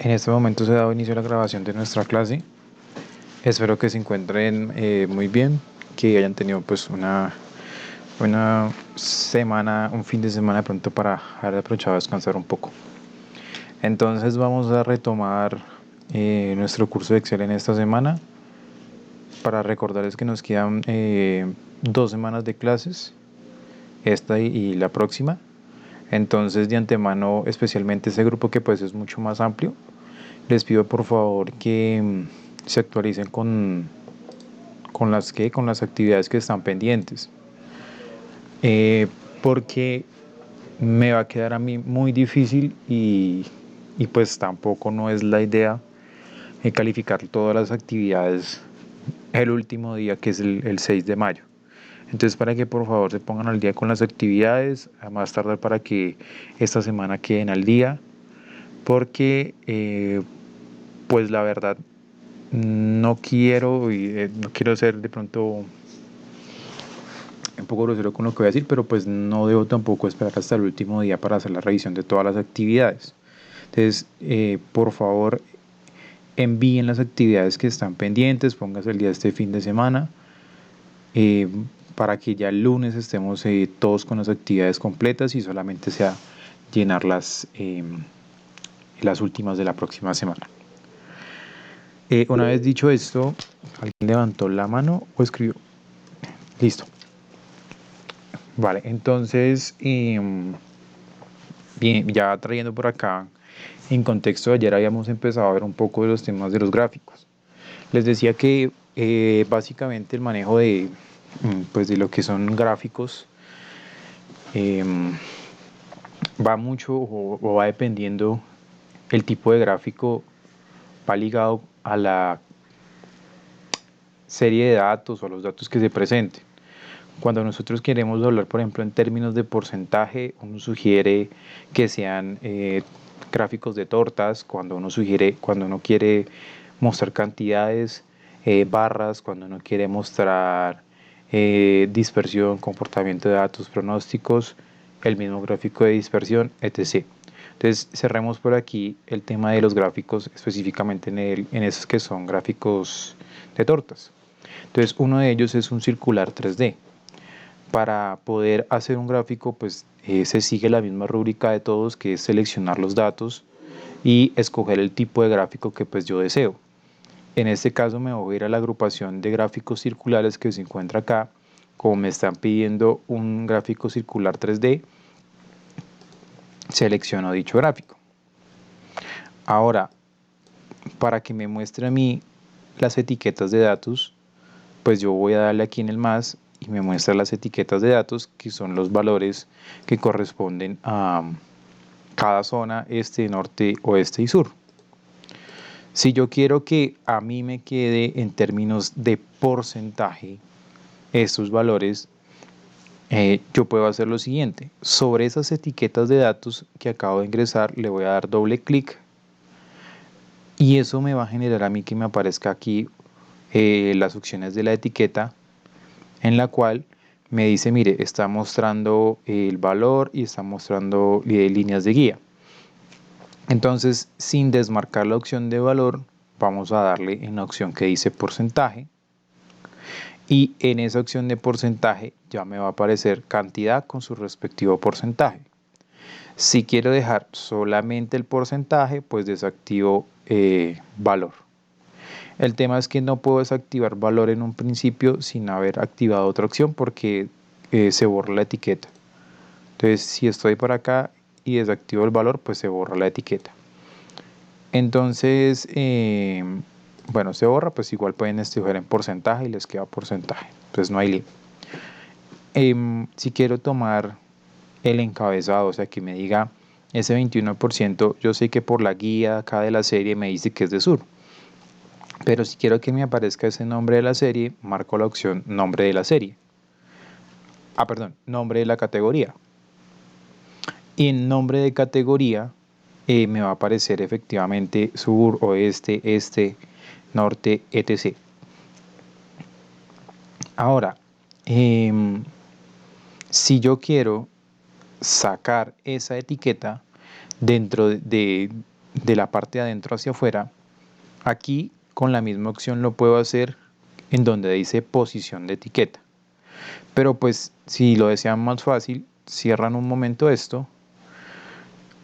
En este momento se ha dado inicio a la grabación de nuestra clase. Espero que se encuentren muy bien, que hayan tenido pues una semana, un fin de semana de pronto para haber aprovechado a descansar un poco. Entonces vamos a retomar nuestro curso de Excel en esta semana. Para recordarles que nos quedan 2 semanas de clases, esta y la próxima. Entonces de antemano, especialmente este grupo que pues es mucho más amplio, les pido por favor que se actualicen con las actividades que están pendientes, porque me va a quedar a mí muy difícil y pues tampoco no es la idea calificar todas las actividades el último día, que es el 6 de mayo. Entonces, para que por favor se pongan al día con las actividades, a más tardar para que esta semana queden al día, porque pues la verdad no quiero ser de pronto un poco grosero con lo que voy a decir, pero pues no debo tampoco esperar hasta el último día para hacer la revisión de todas las actividades. Entonces, por favor, envíen las actividades que están pendientes, pónganse el día de este fin de semana, eh, para que ya el lunes estemos todos con las actividades completas y solamente sea llenar las últimas de la próxima semana. Una vez dicho esto, ¿alguien levantó la mano o escribió? Listo. Vale, entonces, bien, ya trayendo por acá, en contexto de ayer habíamos empezado a ver un poco de los temas de los gráficos. Les decía que básicamente el manejo pues de lo que son gráficos va mucho o va dependiendo, el tipo de gráfico va ligado a la serie de datos o a los datos que se presenten. Cuando nosotros queremos hablar, por ejemplo, en términos de porcentaje, uno sugiere que sean gráficos de tortas. Cuando uno quiere mostrar cantidades, barras. Cuando uno quiere mostrar dispersión, comportamiento de datos, pronósticos, el mismo gráfico de dispersión, etc. Entonces cerremos por aquí el tema de los gráficos, específicamente en esos que son gráficos de tortas. Entonces uno de ellos es un circular 3D. Para poder hacer un gráfico, pues se sigue la misma rúbrica de todos, que es seleccionar los datos y escoger el tipo de gráfico que pues yo deseo. En este caso me voy a ir a la agrupación de gráficos circulares que se encuentra acá. Como me están pidiendo un gráfico circular 3D, selecciono dicho gráfico. Ahora, para que me muestre a mí las etiquetas de datos, pues yo voy a darle aquí en el más y me muestra las etiquetas de datos, que son los valores que corresponden a cada zona: este, norte, oeste y sur. Si yo quiero que a mí me quede en términos de porcentaje estos valores, yo puedo hacer lo siguiente. Sobre esas etiquetas de datos que acabo de ingresar, le voy a dar doble clic y eso me va a generar a mí que me aparezca aquí las opciones de la etiqueta, en la cual me dice, mire, está mostrando el valor y está mostrando líneas de guía. Entonces, sin desmarcar la opción de valor, vamos a darle en la opción que dice porcentaje, y en esa opción de porcentaje ya me va a aparecer cantidad con su respectivo porcentaje. Si quiero dejar solamente el porcentaje, pues desactivo valor. El tema es que no puedo desactivar valor en un principio sin haber activado otra opción, porque se borra la etiqueta. Entonces, si estoy por acá y desactivo el valor, pues se borra la etiqueta. Entonces, bueno, se borra, pues igual pueden escoger en porcentaje y les queda porcentaje. Entonces no hay lío. Si quiero tomar el encabezado, o sea, que me diga ese 21%, yo sé que por la guía acá de la serie me dice que es de sur. Pero si quiero que me aparezca ese nombre de la serie, marco la opción nombre de la serie. Nombre de la categoría. Y en nombre de categoría me va a aparecer efectivamente sur, oeste, este, norte, etc. Ahora, si yo quiero sacar esa etiqueta dentro de de la parte de adentro hacia afuera, aquí con la misma opción lo puedo hacer en donde dice posición de etiqueta. Pero pues si lo desean más fácil, cierran un momento esto.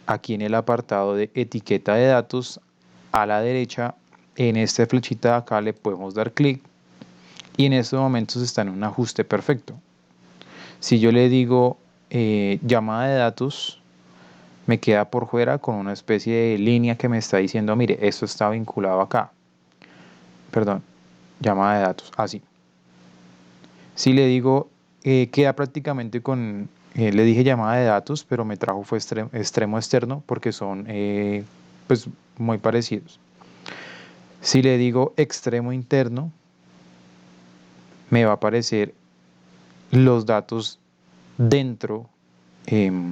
Aquí en el apartado de etiqueta de datos, a la derecha, en esta flechita de acá le podemos dar clic y en estos momentos está en un ajuste perfecto. Si yo le digo llamada de datos, me queda por fuera con una especie de línea que me está diciendo, mire, esto está vinculado acá. Perdón, llamada de datos, así. Si le digo, queda prácticamente con, le dije llamada de datos, pero me trajo fue extremo externo porque son pues muy parecidos. Si le digo extremo interno, me va a aparecer los datos dentro de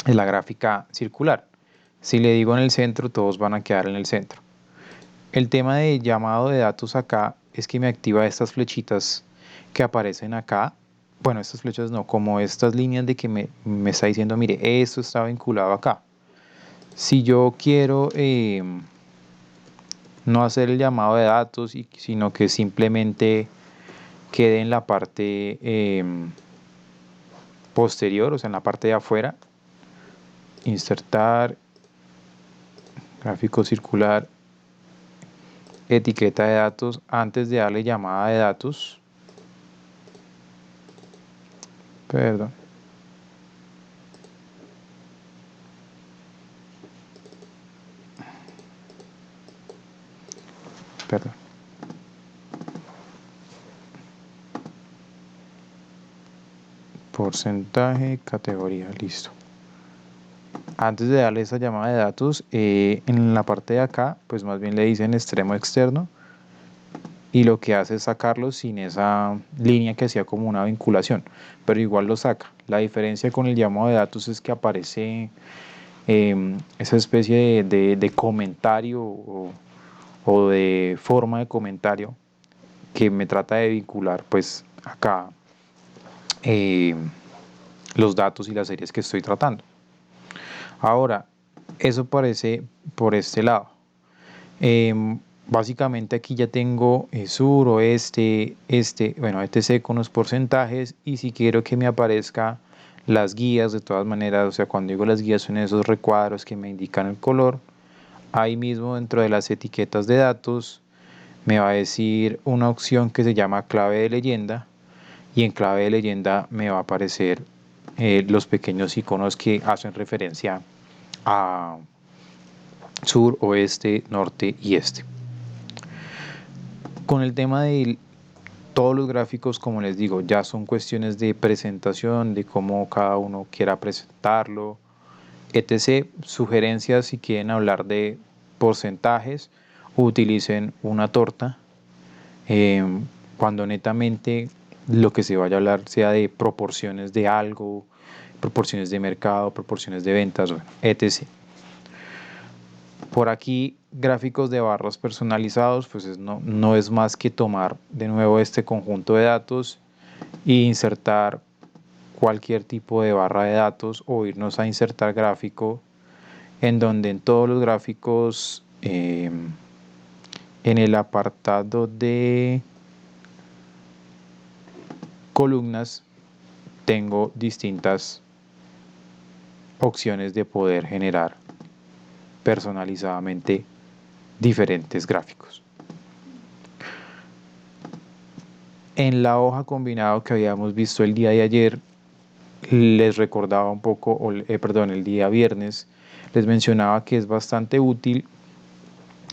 la gráfica circular. Si le digo en el centro, todos van a quedar en el centro. El tema de llamado de datos acá es que me activa estas flechitas que aparecen acá. Bueno, estas flechas no, como estas líneas de que me está diciendo, mire, esto está vinculado acá. Si yo quiero no hacer el llamado de datos, sino que simplemente quede en la parte posterior, o sea, en la parte de afuera, insertar, gráfico circular, etiqueta de datos, antes de darle llamada de datos, perdón, perdón, porcentaje, categoría, listo. Antes de darle esa llamada de datos, en la parte de acá, pues más bien le dicen extremo externo y lo que hace es sacarlo sin esa línea que hacía como una vinculación, pero igual lo saca. La diferencia con el llamado de datos es que aparece esa especie de comentario o de forma de comentario que me trata de vincular pues acá eh, los datos y las series que estoy tratando. Ahora, eso parece por este lado. Básicamente aquí ya tengo sur, oeste, este, bueno, etc con los porcentajes y si quiero que me aparezca las guías de todas maneras, o sea, cuando digo las guías son esos recuadros que me indican el color, ahí mismo dentro de las etiquetas de datos me va a decir una opción que se llama clave de leyenda y en clave de leyenda me va a aparecer los pequeños iconos que hacen referencia a sur, oeste, norte y este. Con el tema de todos los gráficos, como les digo, ya son cuestiones de presentación, de cómo cada uno quiera presentarlo, etc. Sugerencias si quieren hablar de porcentajes, utilicen una torta. Cuando netamente lo que se vaya a hablar sea de proporciones de algo, proporciones de mercado, proporciones de ventas, bueno, etc. Por aquí, gráficos de barras personalizados, pues no es más que tomar de nuevo este conjunto de datos e insertar cualquier tipo de barra de datos o irnos a insertar gráfico en donde en todos los gráficos en el apartado de columnas tengo distintas opciones de poder generar personalizadamente diferentes gráficos. En la hoja combinado que habíamos visto el día de ayer, les recordaba un poco, perdón, el día viernes, les mencionaba que es bastante útil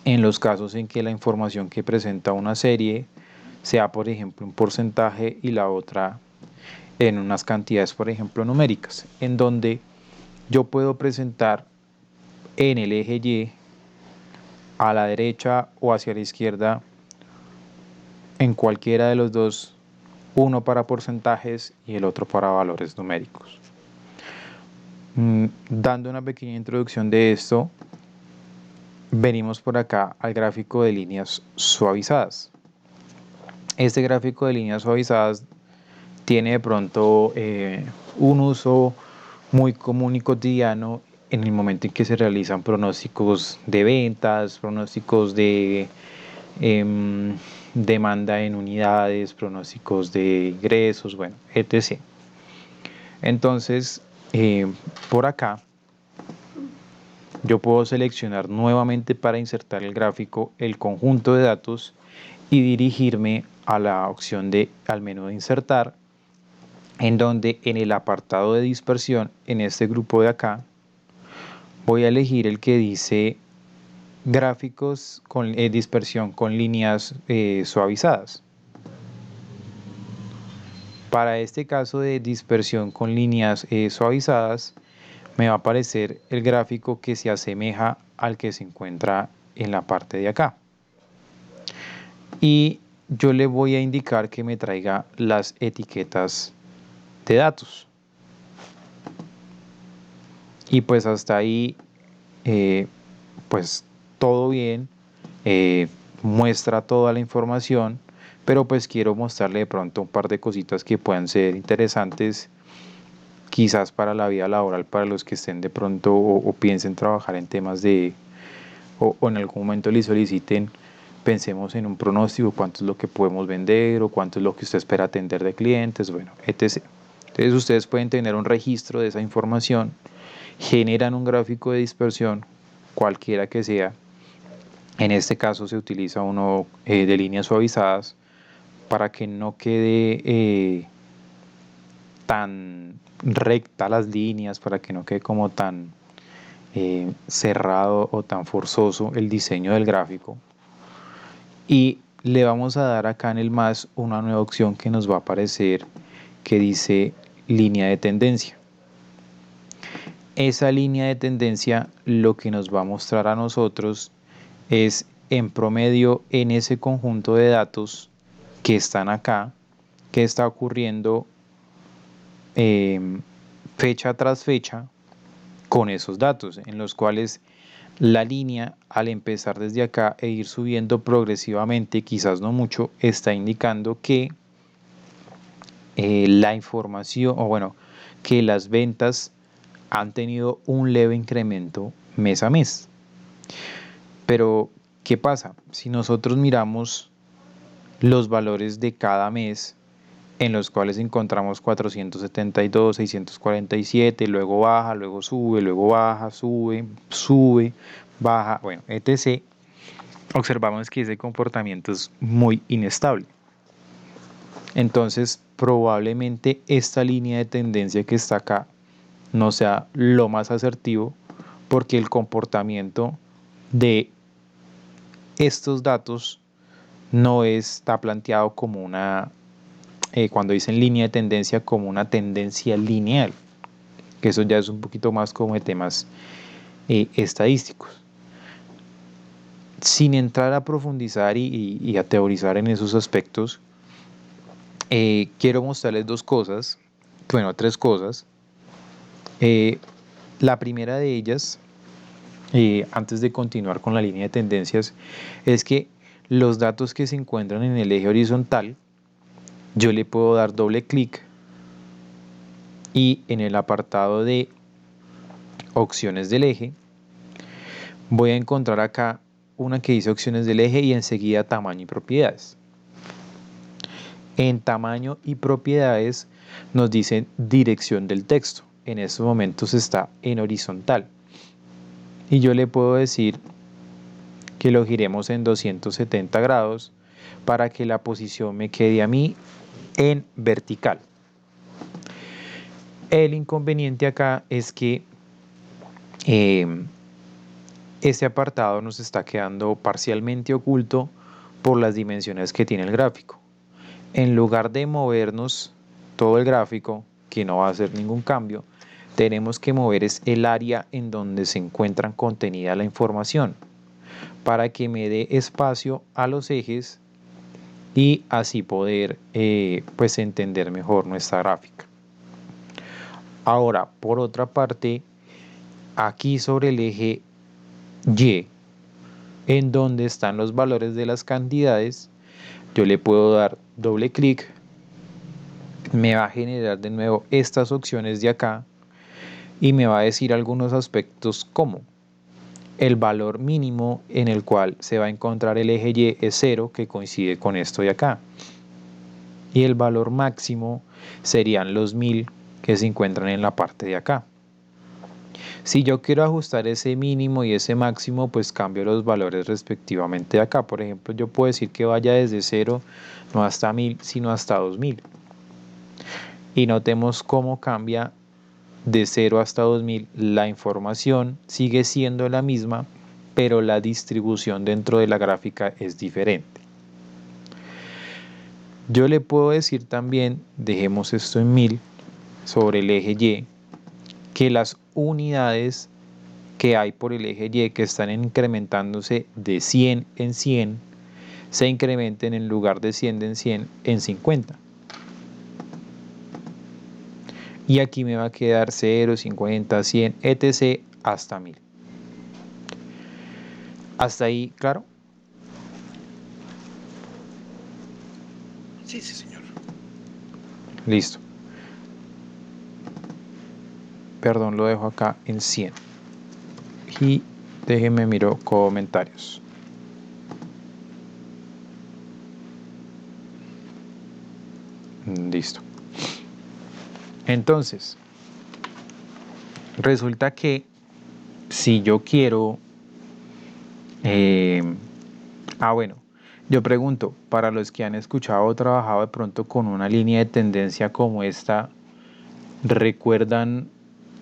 en los casos en que la información que presenta una serie sea, por ejemplo, un porcentaje y la otra en unas cantidades, por ejemplo, numéricas, en donde yo puedo presentar en el eje Y a la derecha o hacia la izquierda en cualquiera de los dos, uno para porcentajes y el otro para valores numéricos. Dando una pequeña introducción de esto, venimos por acá al gráfico de líneas suavizadas. Este gráfico de líneas suavizadas tiene de pronto un uso muy común y cotidiano en el momento en que se realizan pronósticos de ventas, pronósticos de demanda en unidades, pronósticos de ingresos, bueno, etc. Entonces, por acá, yo puedo seleccionar nuevamente para insertar el gráfico el conjunto de datos y dirigirme a la opción al menú de insertar, en donde en el apartado de dispersión, en este grupo de acá, voy a elegir el que dice gráficos con dispersión con líneas suavizadas. Para este caso de dispersión con líneas suavizadas, me va a aparecer el gráfico que se asemeja al que se encuentra en la parte de acá. Y yo le voy a indicar que me traiga las etiquetas de datos. Y pues hasta ahí, pues todo bien, muestra toda la información, pero pues quiero mostrarle de pronto un par de cositas que puedan ser interesantes, quizás para la vida laboral, para los que estén de pronto o piensen trabajar en temas de, o en algún momento le soliciten, pensemos en un pronóstico, cuánto es lo que podemos vender o cuánto es lo que usted espera atender de clientes, bueno, etc. Entonces ustedes pueden tener un registro de esa información, generan un gráfico de dispersión, cualquiera que sea. En este caso se utiliza uno de líneas suavizadas para que no quede tan recta las líneas, para que no quede como tan cerrado o tan forzoso el diseño del gráfico. Y le vamos a dar acá en el más una nueva opción que nos va a aparecer que dice línea de tendencia. Esa línea de tendencia lo que nos va a mostrar a nosotros es en promedio en ese conjunto de datos que están acá, que está ocurriendo fecha tras fecha con esos datos, en los cuales la línea al empezar desde acá e ir subiendo progresivamente, quizás no mucho, está indicando que la información, o bueno, que las ventas han tenido un leve incremento mes a mes. Pero, ¿qué pasa? Si nosotros miramos los valores de cada mes, en los cuales encontramos 472, 647, luego baja, luego sube, luego baja, sube, sube, baja, bueno, etc. Observamos que ese comportamiento es muy inestable. Entonces, probablemente esta línea de tendencia que está acá no sea lo más asertivo, porque el comportamiento de estos datos no está planteado como una, cuando dicen línea de tendencia, como una tendencia lineal, que eso ya es un poquito más como de temas estadísticos. Sin entrar a profundizar y a teorizar en esos aspectos, quiero mostrarles dos cosas, bueno, tres cosas. La primera de ellas, antes de continuar con la línea de tendencias, es que los datos que se encuentran en el eje horizontal, yo le puedo dar doble clic y en el apartado de opciones del eje, voy a encontrar acá una que dice opciones del eje y enseguida tamaño y propiedades. En tamaño y propiedades nos dicen dirección del texto. En estos momentos está en horizontal. Y yo le puedo decir que lo giremos en 270 grados para que la posición me quede a mí en vertical. El inconveniente acá es que este apartado nos está quedando parcialmente oculto por las dimensiones que tiene el gráfico. En lugar de movernos todo el gráfico, que no va a hacer ningún cambio, tenemos que mover es el área en donde se encuentra contenida la información para que me dé espacio a los ejes y así poder pues entender mejor nuestra gráfica. Ahora, por otra parte, aquí sobre el eje Y, en donde están los valores de las cantidades, yo le puedo dar doble clic, me va a generar de nuevo estas opciones de acá y me va a decir algunos aspectos como el valor mínimo en el cual se va a encontrar el eje Y es 0, que coincide con esto de acá. Y el valor máximo serían los 1000 que se encuentran en la parte de acá. Si yo quiero ajustar ese mínimo y ese máximo, pues cambio los valores respectivamente de acá. Por ejemplo, yo puedo decir que vaya desde 0 no hasta 1000, sino hasta 2000. Y notemos cómo cambia de 0 hasta 2000. La información sigue siendo la misma, pero la distribución dentro de la gráfica es diferente. Yo le puedo decir también, dejemos esto en 1000, sobre el eje Y, que las unidades que hay por el eje Y que están incrementándose de 100 en 100 se incrementen en lugar de 100 en 100 en 50. Y aquí me va a quedar 0, 50, 100, etc. hasta 1000. ¿Hasta ahí, claro? Sí, sí, señor. Listo. Perdón, lo dejo acá en 100. Y déjenme miro comentarios. Listo. Entonces, resulta que si yo quiero... bueno, yo pregunto, para los que han escuchado o trabajado de pronto con una línea de tendencia como esta, ¿recuerdan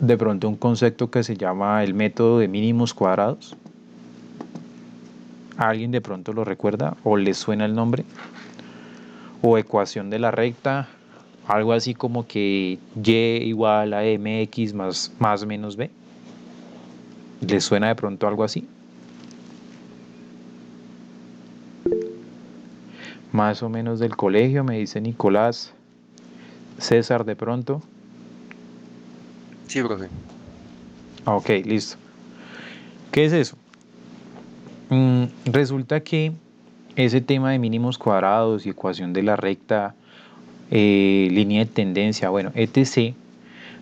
de pronto un concepto que se llama el método de mínimos cuadrados? ¿Alguien de pronto lo recuerda o le suena el nombre? O ecuación de la recta, algo así como que y igual a mx más menos b. ¿Les suena de pronto algo así? Más o menos del colegio, me dice Nicolás. César, de pronto. Sí, profe. Ok, listo. ¿Qué es eso? Resulta que ese tema de mínimos cuadrados y ecuación de la recta, línea de tendencia, bueno, etc.,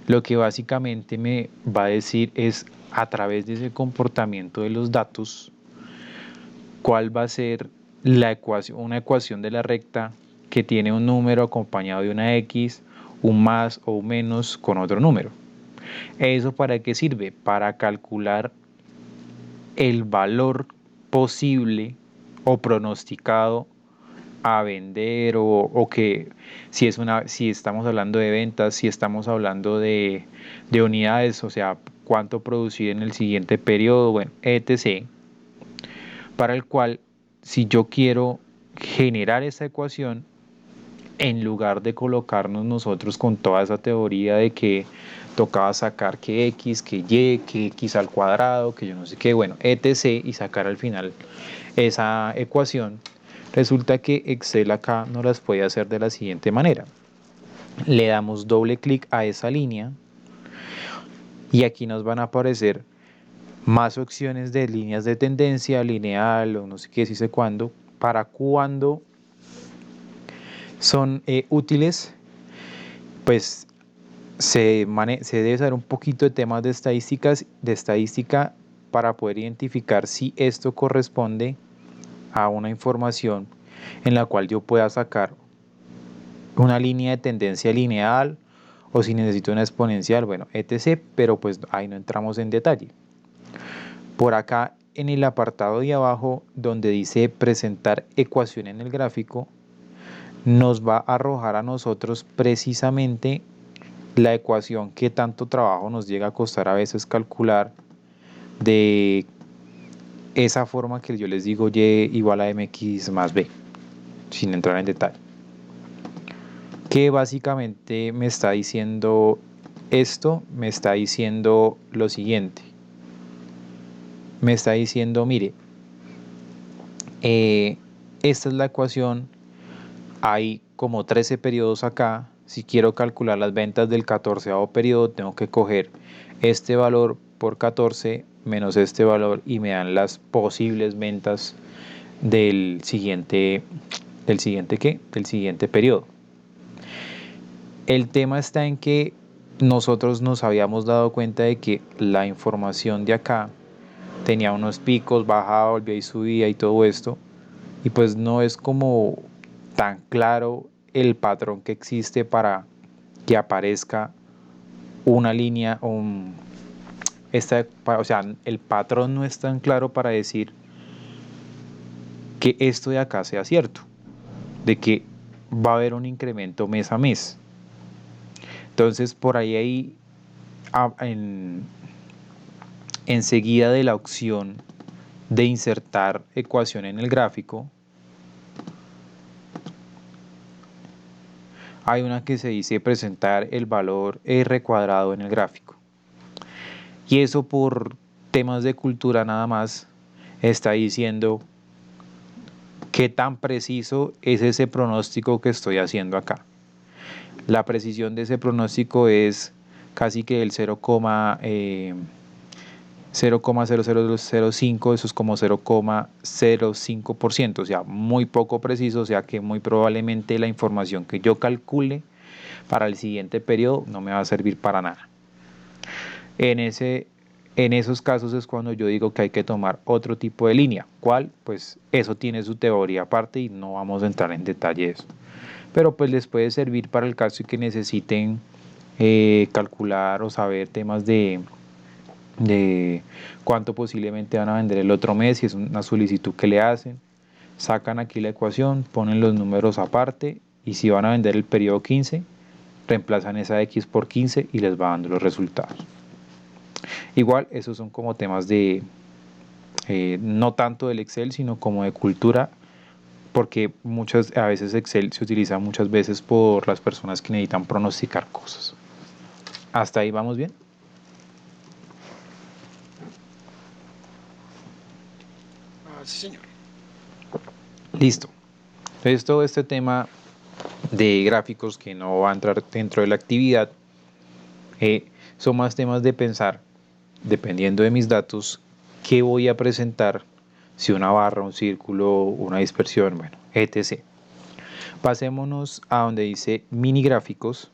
lo que básicamente me va a decir es, a través de ese comportamiento de los datos, cuál va a ser la ecuación, una ecuación de la recta que tiene un número acompañado de una x, un más o un menos con otro número. ¿Eso para qué sirve? Para calcular el valor posible o pronosticado a vender o que si estamos hablando de ventas, si estamos hablando de unidades, o sea, cuánto producir en el siguiente periodo, bueno, etc. Para el cual, si yo quiero generar esa ecuación, en lugar de colocarnos nosotros con toda esa teoría de que tocaba sacar que x, que y, que x al cuadrado, que yo no sé qué, bueno, etc. y sacar al final esa ecuación, resulta que Excel acá nos las puede hacer de la siguiente manera. Le damos doble clic a esa línea y aquí nos van a aparecer más opciones de líneas de tendencia, lineal o no sé qué, si sé cuándo, para cuándo son útiles, pues se debe saber un poquito de temas de estadística para poder identificar si esto corresponde a una información en la cual yo pueda sacar una línea de tendencia lineal o si necesito una exponencial, bueno, etc. Pero pues ahí no entramos en detalle. Por acá en el apartado de abajo donde dice presentar ecuación en el gráfico, nos va a arrojar a nosotros precisamente la ecuación que tanto trabajo nos llega a costar a veces calcular de esa forma que yo les digo y igual a mx más b, sin entrar en detalle. Que básicamente me está diciendo esto, me está diciendo lo siguiente. Me está diciendo, mire, esta es la ecuación, hay como 13 periodos acá. Si quiero calcular las ventas del 14º periodo, tengo que coger este valor por 14 menos este valor y me dan las posibles ventas del siguiente ¿qué? Del siguiente periodo. El tema está en que nosotros nos habíamos dado cuenta de que la información de acá tenía unos picos, bajaba, volvía y subía y todo esto, y pues no es como tan claro el patrón que existe para que aparezca una línea, o sea, el patrón no es tan claro para decir que esto de acá sea cierto, de que va a haber un incremento mes a mes. Entonces, por ahí enseguida de la opción de insertar ecuación en el gráfico, hay una que se dice presentar el valor R cuadrado en el gráfico. Y eso por temas de cultura nada más está diciendo qué tan preciso es ese pronóstico que estoy haciendo acá. La precisión de ese pronóstico es casi que el 0,0005, eso es como 0,05%, o sea, muy poco preciso, o sea que muy probablemente la información que yo calcule para el siguiente periodo no me va a servir para nada. En esos casos es cuando yo digo que hay que tomar otro tipo de línea. ¿Cuál? Pues eso tiene su teoría aparte y no vamos a entrar en detalle de eso. Pero pues les puede servir para el caso que necesiten calcular o saber temas de cuánto posiblemente van a vender el otro mes, si es una solicitud que le hacen. Sacan aquí la ecuación, ponen los números aparte y si van a vender el periodo 15, reemplazan esa X por 15 y les va dando los resultados. Igual, esos son como temas de, no tanto del Excel, sino como de cultura, porque a veces Excel se utiliza muchas veces por las personas que necesitan pronosticar cosas. ¿Hasta ahí vamos bien? Sí, señor. Listo. Entonces todo este tema de gráficos que no va a entrar dentro de la actividad son más temas de pensar, dependiendo de mis datos, qué voy a presentar, si una barra, un círculo, una dispersión, bueno, etc. Pasémonos a donde dice mini gráficos.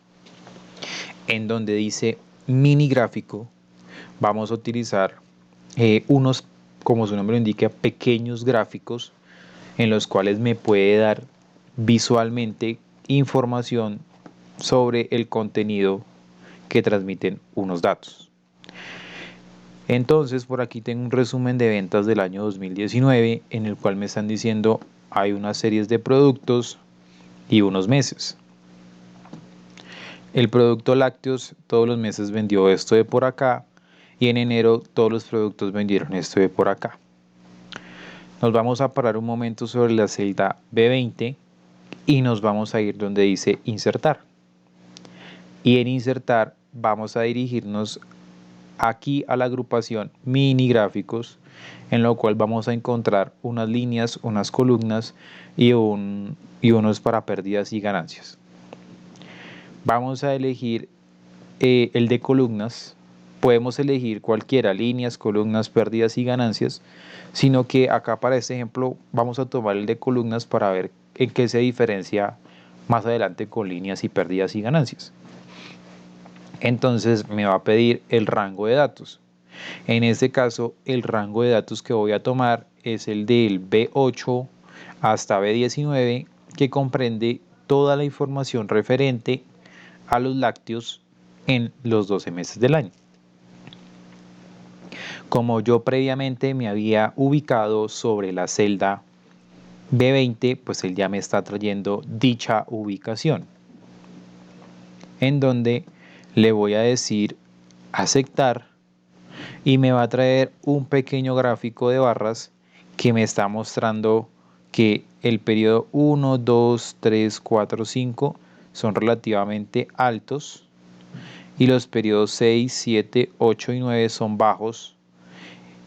En donde dice mini gráfico, vamos a utilizar unos, como su nombre indica, pequeños gráficos en los cuales me puede dar visualmente información sobre el contenido que transmiten unos datos. Entonces, por aquí tengo un resumen de ventas del año 2019 en el cual me están diciendo hay unas series de productos y unos meses. El producto lácteos todos los meses vendió esto de por acá y en enero todos los productos vendieron esto de por acá. Nos vamos a parar un momento sobre la celda B20 y nos vamos a ir donde dice insertar. Y en insertar vamos a dirigirnos aquí a la agrupación mini gráficos, en lo cual vamos a encontrar unas líneas, unas columnas y unos para pérdidas y ganancias. Vamos a elegir el de columnas. Podemos elegir cualquiera, líneas, columnas, pérdidas y ganancias, sino que acá para este ejemplo vamos a tomar el de columnas para ver en qué se diferencia más adelante con líneas y pérdidas y ganancias. Entonces me va a pedir el rango de datos. En este caso, el rango de datos que voy a tomar es el del B8 hasta B19, que comprende toda la información referente a los lácteos en los 12 meses del año. Como yo previamente me había ubicado sobre la celda B20, pues él ya me está trayendo dicha ubicación, en donde le voy a decir aceptar y me va a traer un pequeño gráfico de barras que me está mostrando que el periodo 1, 2, 3, 4, 5 son relativamente altos y los periodos 6, 7, 8 y 9 son bajos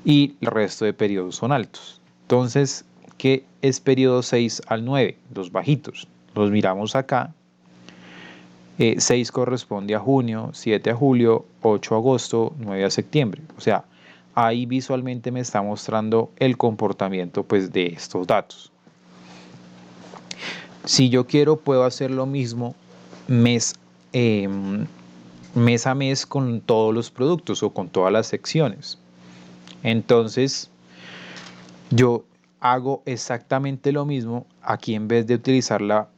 y el resto de periodos son altos. Entonces, ¿qué es periodo 6 al 9? Los bajitos. Los miramos acá. 6 corresponde a junio, 7 a julio, 8 a agosto, 9 a septiembre. O sea, ahí visualmente me está mostrando el comportamiento pues, de estos datos. Si yo quiero, puedo hacer lo mismo mes mes a mes con todos los productos o con todas las secciones. Entonces, yo hago exactamente lo mismo. Aquí, en vez de utilizar la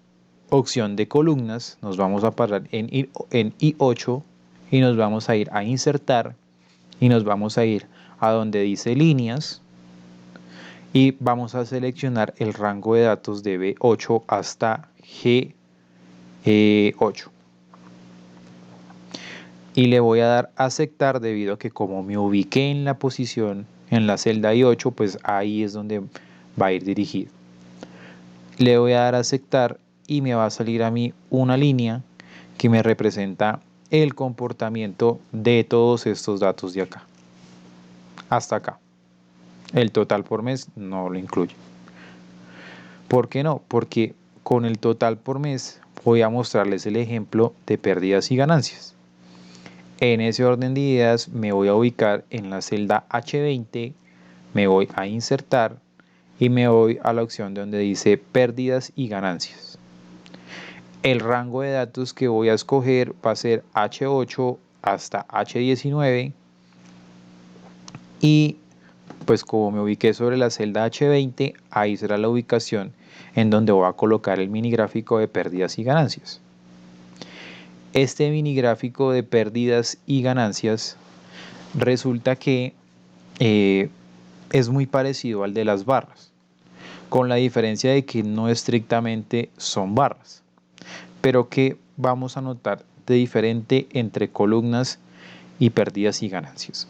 opción de columnas, nos vamos a parar en I8 y nos vamos a ir a insertar y nos vamos a ir a donde dice líneas y vamos a seleccionar el rango de datos de B8 hasta G8. Y le voy a dar a aceptar, debido a que como me ubiqué en la posición en la celda I8, pues ahí es donde va a ir dirigido. Le voy a dar a aceptar y me va a salir a mí una línea que me representa el comportamiento de todos estos datos de acá hasta acá. El total por mes no lo incluye. ¿Por qué no? Porque con el total por mes voy a mostrarles el ejemplo de pérdidas y ganancias. En ese orden de ideas me voy a ubicar en la celda H20, me voy a insertar y me voy a la opción donde dice pérdidas y ganancias. El rango de datos que voy a escoger va a ser H8 hasta H19 y pues como me ubiqué sobre la celda H20, ahí será la ubicación en donde voy a colocar el mini gráfico de pérdidas y ganancias. Este mini gráfico de pérdidas y ganancias resulta que es muy parecido al de las barras, con la diferencia de que no estrictamente son barras. Pero ¿qué vamos a notar de diferente entre columnas y pérdidas y ganancias?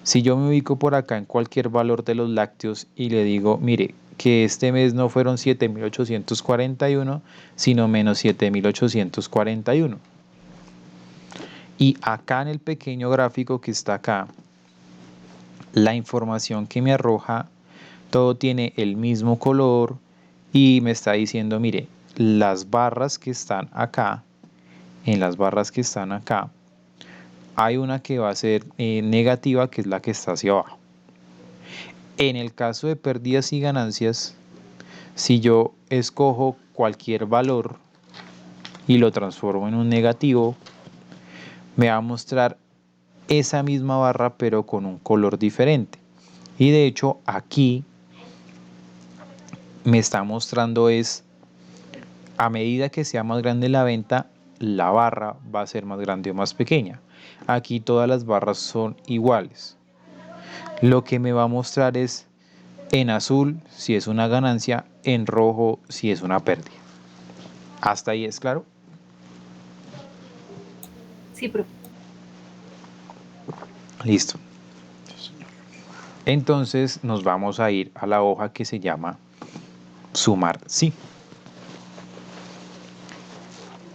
Si yo me ubico por acá en cualquier valor de los lácteos y le digo, mire, que este mes no fueron 7.841, sino menos 7.841. Y acá en el pequeño gráfico que está acá, la información que me arroja, todo tiene el mismo color y me está diciendo, mire, las barras que están acá, en las barras que están acá, hay una que va a ser negativa, que es la que está hacia abajo. En el caso de pérdidas y ganancias, si yo escojo cualquier valor y lo transformo en un negativo, me va a mostrar esa misma barra pero con un color diferente. Y de hecho aquí me está mostrando es, a medida que sea más grande la venta, la barra va a ser más grande o más pequeña. Aquí todas las barras son iguales. Lo que me va a mostrar es en azul si es una ganancia, en rojo si es una pérdida. ¿Hasta ahí es claro? Sí, profe. Listo. Sí, señor. Entonces nos vamos a ir a la hoja que se llama sumar sí.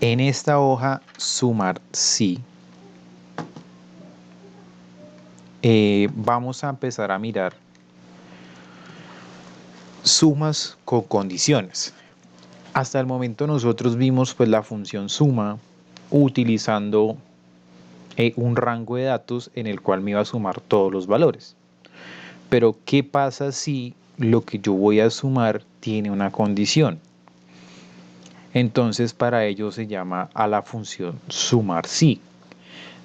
En esta hoja sumar sí, vamos a empezar a mirar sumas con condiciones. Hasta el momento nosotros vimos pues la función suma utilizando un rango de datos en el cual me iba a sumar todos los valores. Pero ¿qué pasa si lo que yo voy a sumar tiene una condición? Entonces para ello se llama a la función sumar sí,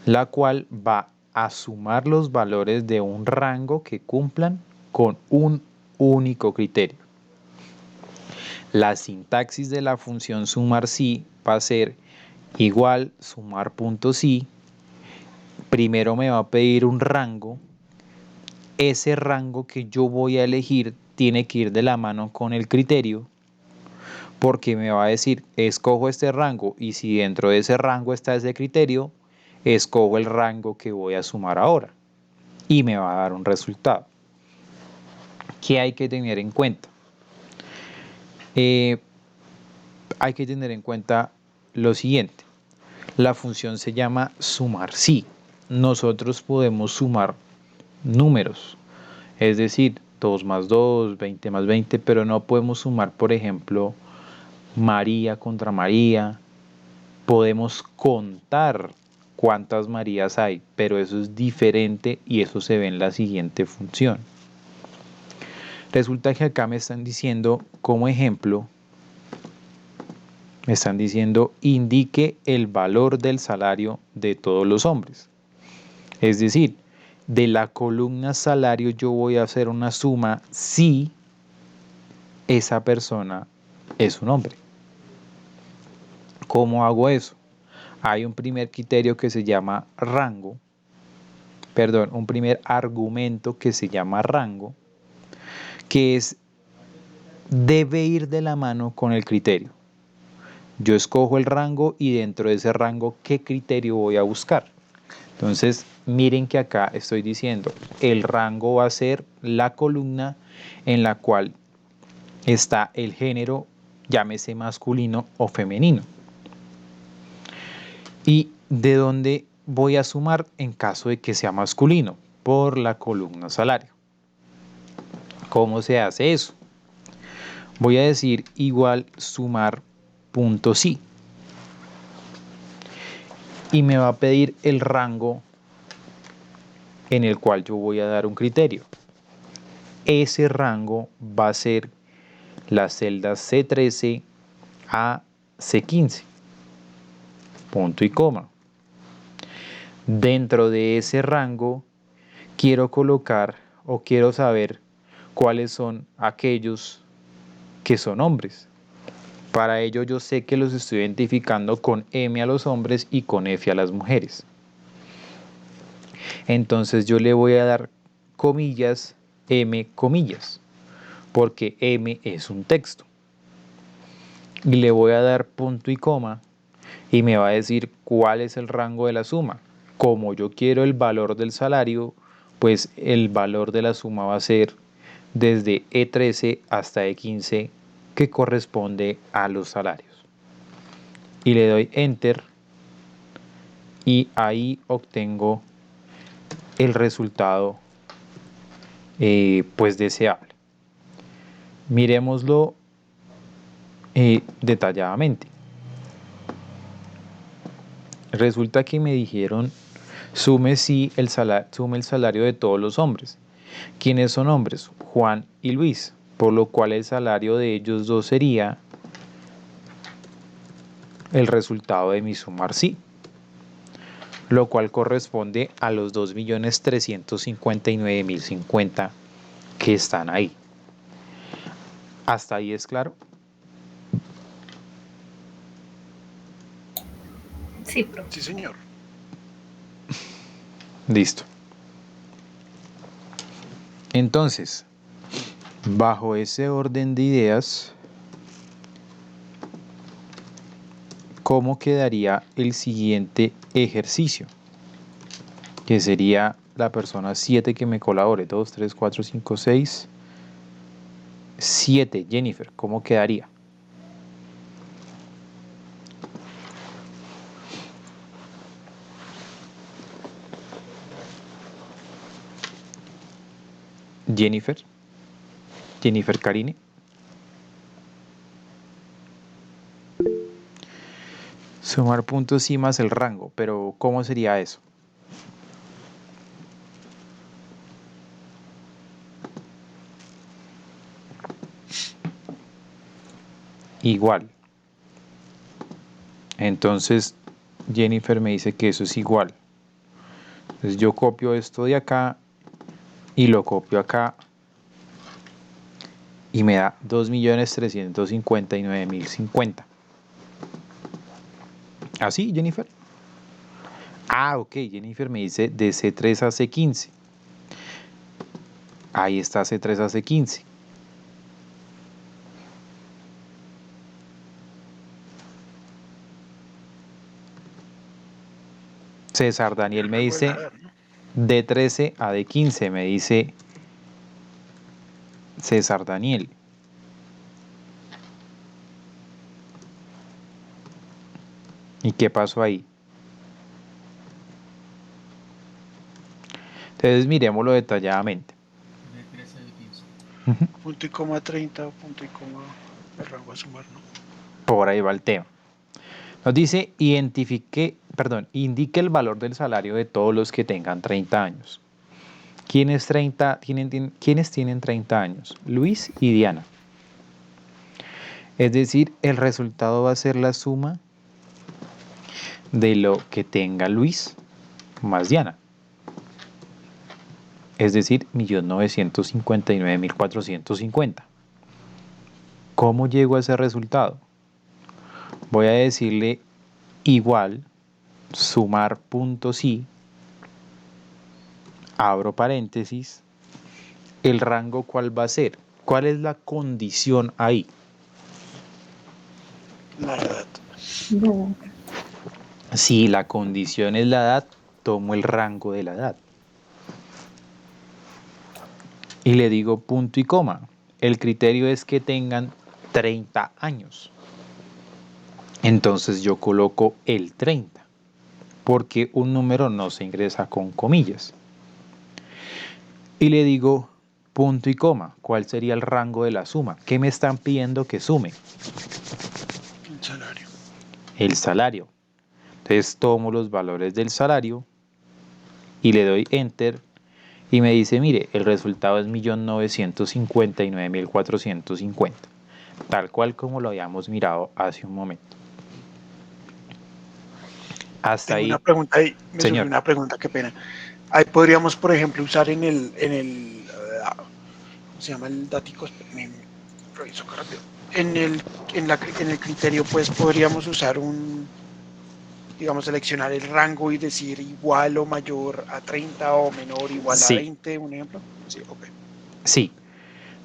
la cual va a sumar los valores de un rango que cumplan con un único criterio. La sintaxis de la función sumar sí va a ser igual sumar punto sí. Primero me va a pedir un rango. Ese rango que yo voy a elegir tiene que ir de la mano con el criterio, porque me va a decir, escojo este rango y si dentro de ese rango está ese criterio, escojo el rango que voy a sumar ahora y me va a dar un resultado. ¿Qué hay que tener en cuenta? Hay que tener en cuenta lo siguiente. La función se llama sumar sí. Nosotros podemos sumar números, es decir, 2 más 2, 20 más 20, pero no podemos sumar, por ejemplo, María contra María. Podemos contar cuántas Marías hay, pero eso es diferente y eso se ve en la siguiente función. Resulta que acá me están diciendo como ejemplo Me están diciendo indique el valor del salario de todos los hombres. Es decir, de la columna salario yo voy a hacer una suma si esa persona es un hombre. ¿Cómo hago eso? Hay un primer criterio que se llama rango, perdón, un primer argumento que se llama rango, que debe ir de la mano con el criterio. Yo escojo el rango y dentro de ese rango, ¿qué criterio voy a buscar? Entonces, miren que acá estoy diciendo, el rango va a ser la columna en la cual está el género, llámese masculino o femenino. ¿Y de dónde voy a sumar en caso de que sea masculino? Por la columna salario. ¿Cómo se hace eso? Voy a decir igual sumar punto sí. Y me va a pedir el rango en el cual yo voy a dar un criterio. Ese rango va a ser las celdas C13 a C15. Punto y coma. Dentro de ese rango quiero colocar o quiero saber cuáles son aquellos que son hombres. Para ello yo sé que los estoy identificando con M a los hombres y con F a las mujeres. Entonces yo le voy a dar comillas, M comillas, porque M es un texto. Y le voy a dar punto y coma y me va a decir cuál es el rango de la suma. Como yo quiero el valor del salario, pues el valor de la suma va a ser desde E13 hasta E15, que corresponde a los salarios. Y le doy Enter y ahí obtengo el resultado pues deseable. Miremoslo detalladamente. Resulta que me dijeron sume el salario de todos los hombres. ¿Quiénes son hombres? Juan y Luis, por lo cual el salario de ellos dos sería el resultado de mi sumar sí, lo cual corresponde a los 2.359.050 que están ahí. ¿Hasta ahí es claro? Sí, profe. Sí, señor. Listo. Entonces, bajo ese orden de ideas, ¿cómo quedaría el siguiente ejercicio? Que sería la persona 7 que me colabore. 2, 3, 4, 5, 6, 7. Jennifer, ¿cómo quedaría? Jennifer Karine. Sumar puntos y más el rango, pero ¿cómo sería eso? Igual. Entonces Jennifer me dice que eso es igual. Entonces yo copio esto de acá y lo copio acá y me da 2.359.050. ¿Así, Jennifer? Ah, ok, Jennifer me dice de C3 a C15. Ahí está C3 a C15. César Daniel me dice de 13 a de 15, me dice César Daniel. ¿Y qué pasó ahí? Entonces miremoslo detalladamente. De 13 a 15. Punto y coma 30, punto y coma el rango a sumar, ¿no? Por ahí va el tema. Nos dice indique el valor del salario de todos los que tengan 30 años. ¿Quiénes tienen 30 años? Luis y Diana. Es decir, el resultado va a ser la suma de lo que tenga Luis más Diana. Es decir, 1.959.450. ¿Cómo llego a ese resultado? Voy a decirle igual sumar puntos y, abro paréntesis, el rango ¿cuál va a ser? ¿Cuál es la condición ahí? La edad. No. Si la condición es la edad, tomo el rango de la edad. Y le digo punto y coma. El criterio es que tengan 30 años. Entonces yo coloco el 30, porque un número no se ingresa con comillas. Y le digo punto y coma. ¿Cuál sería el rango de la suma? ¿Qué me están pidiendo que sume? El salario. El salario. Entonces tomo los valores del salario y le doy enter y me dice, mire, el resultado es 1.959.450, tal cual como lo habíamos mirado hace un momento. Hasta Tengo una ahí, pregunta ahí, me surgió señor. una pregunta, qué pena. Ahí podríamos, por ejemplo, usar ¿cómo se llama el dático? Reviso acá rápido. En el criterio, pues podríamos usar digamos, seleccionar el rango y decir igual o mayor a 30 o menor o igual a Sí, 20, un ejemplo. Sí, ok. sí.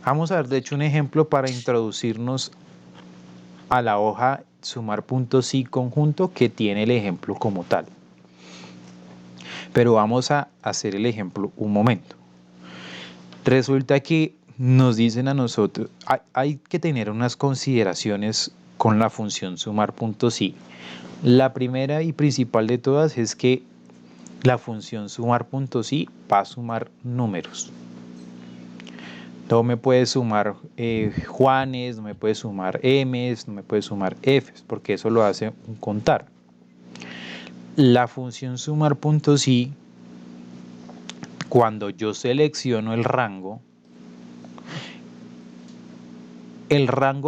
Vamos a ver, de hecho, un ejemplo para introducirnos a la hoja sumar puntos y conjunto que tiene el ejemplo como tal. Pero vamos a hacer el ejemplo un momento. Resulta que nos dicen a nosotros, hay que tener unas consideraciones con la función sumar puntos y. La primera y principal de todas es que la función sumar puntos y va a sumar números. No me puede sumar Juanes, no me puede sumar M's, no me puede sumar F's, porque eso lo hace un contar. La función sumar puntos y, cuando yo selecciono el rango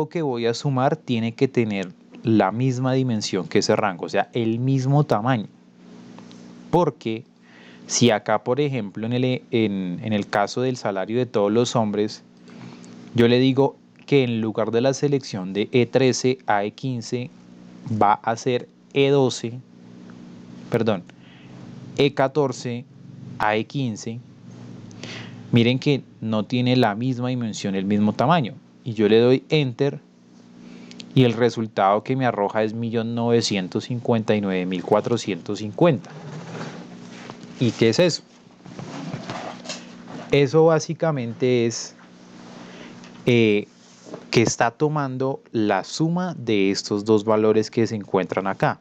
que voy a sumar tiene que tener la misma dimensión que ese rango, o sea, el mismo tamaño. Porque si acá, por ejemplo, en el caso del salario de todos los hombres, yo le digo que en lugar de la selección de E13 a E15 va a ser E12, perdón, E14 a E15, miren que no tiene la misma dimensión, el mismo tamaño. Y yo le doy Enter y el resultado que me arroja es 1.959.450. ¿Y qué es eso? Eso básicamente es que está tomando la suma de estos dos valores que se encuentran acá.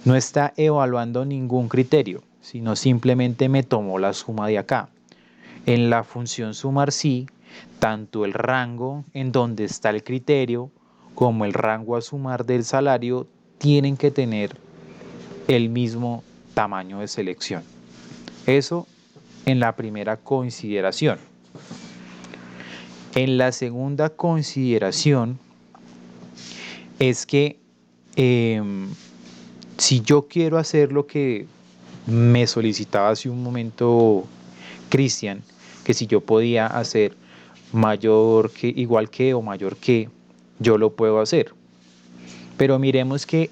No está evaluando ningún criterio, sino simplemente me tomó la suma de acá. En la función sumar sí, tanto el rango en donde está el criterio como el rango a sumar del salario tienen que tener el mismo tamaño de selección. Eso en la primera consideración. En la segunda consideración es que si yo quiero hacer lo que me solicitaba hace un momento Cristian, que si yo podía hacer mayor que, igual que o mayor que, yo lo puedo hacer. Pero miremos que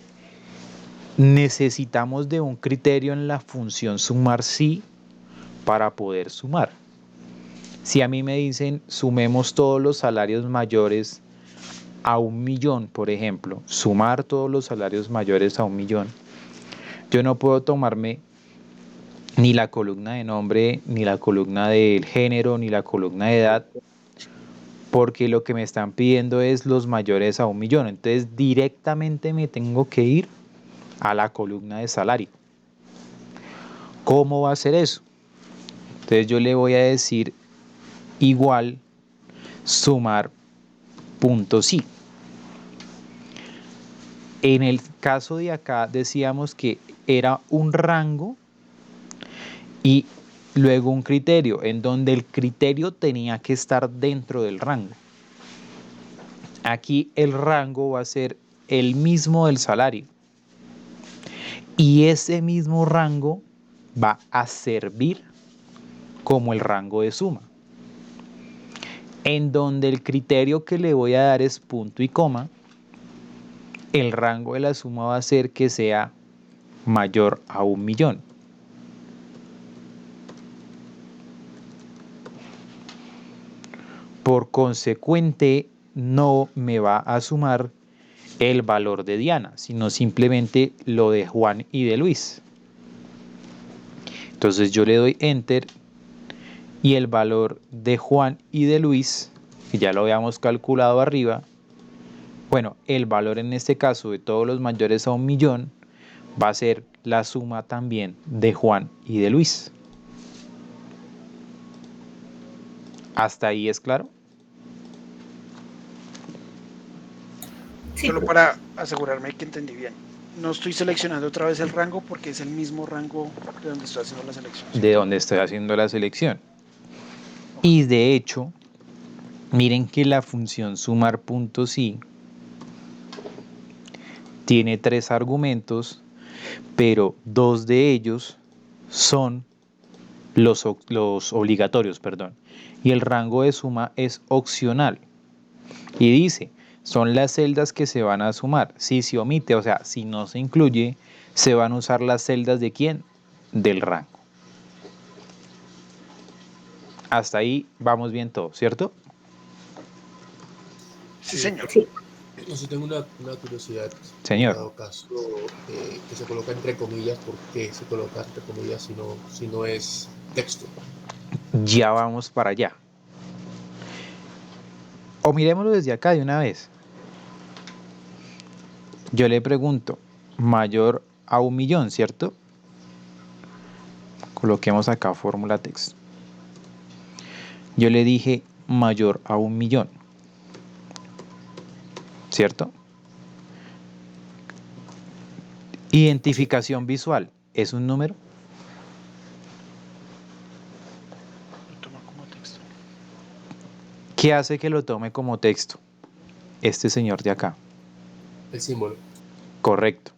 necesitamos de un criterio en la función sumar sí para poder sumar. Si a mí me dicen sumemos todos los salarios mayores a 1.000.000, por ejemplo, sumar todos los salarios mayores a 1.000.000, yo no puedo tomarme ni la columna de nombre, ni la columna del género, ni la columna de edad, porque lo que me están pidiendo es los mayores a 1.000.000. Entonces directamente me tengo que ir a la columna de salario. ¿Cómo va a ser eso? Entonces yo le voy a decir igual sumar puntos y. En el caso de acá decíamos que era un rango y luego un criterio, en donde el criterio tenía que estar dentro del rango. Aquí el rango va a ser el mismo del salario. Y ese mismo rango va a servir como el rango de suma, en donde el criterio que le voy a dar es punto y coma. El rango de la suma va a ser que sea mayor a 1.000.000. Por consecuente, no me va a sumar el valor de Diana, sino simplemente lo de Juan y de Luis. Entonces yo le doy Enter y el valor de Juan y de Luis, que ya lo habíamos calculado arriba, bueno, el valor en este caso de todos los mayores a 1.000.000 va a ser la suma también de Juan y de Luis. ¿Hasta ahí es claro? Sí, Solo para asegurarme que entendí bien. No estoy seleccionando otra vez el rango porque es el mismo rango de donde estoy haciendo la selección. De donde estoy haciendo la selección. Y de hecho, miren que la función sumar puntos y tiene 3 argumentos, pero 2 de ellos son los obligatorios, perdón. Y el rango de suma es opcional. Y dice, son las celdas que se van a sumar. Si se omite, o sea, si no se incluye, se van a usar las celdas de ¿quién? Del rango. Hasta ahí vamos bien todo, ¿cierto? Sí, señor. sí. No sé, tengo una curiosidad. Señor. En dado caso que se coloca entre comillas, ¿por qué se coloca entre comillas si no es texto? Ya vamos para allá. O miremoslo desde acá de una vez. Yo le pregunto, mayor a 1.000.000, ¿cierto? Coloquemos acá fórmula texto. Yo le dije mayor a 1.000.000, ¿cierto? Identificación visual, ¿es un número? Lo toma como texto. ¿Qué hace que lo tome como texto? Este señor de acá. El símbolo. Correcto.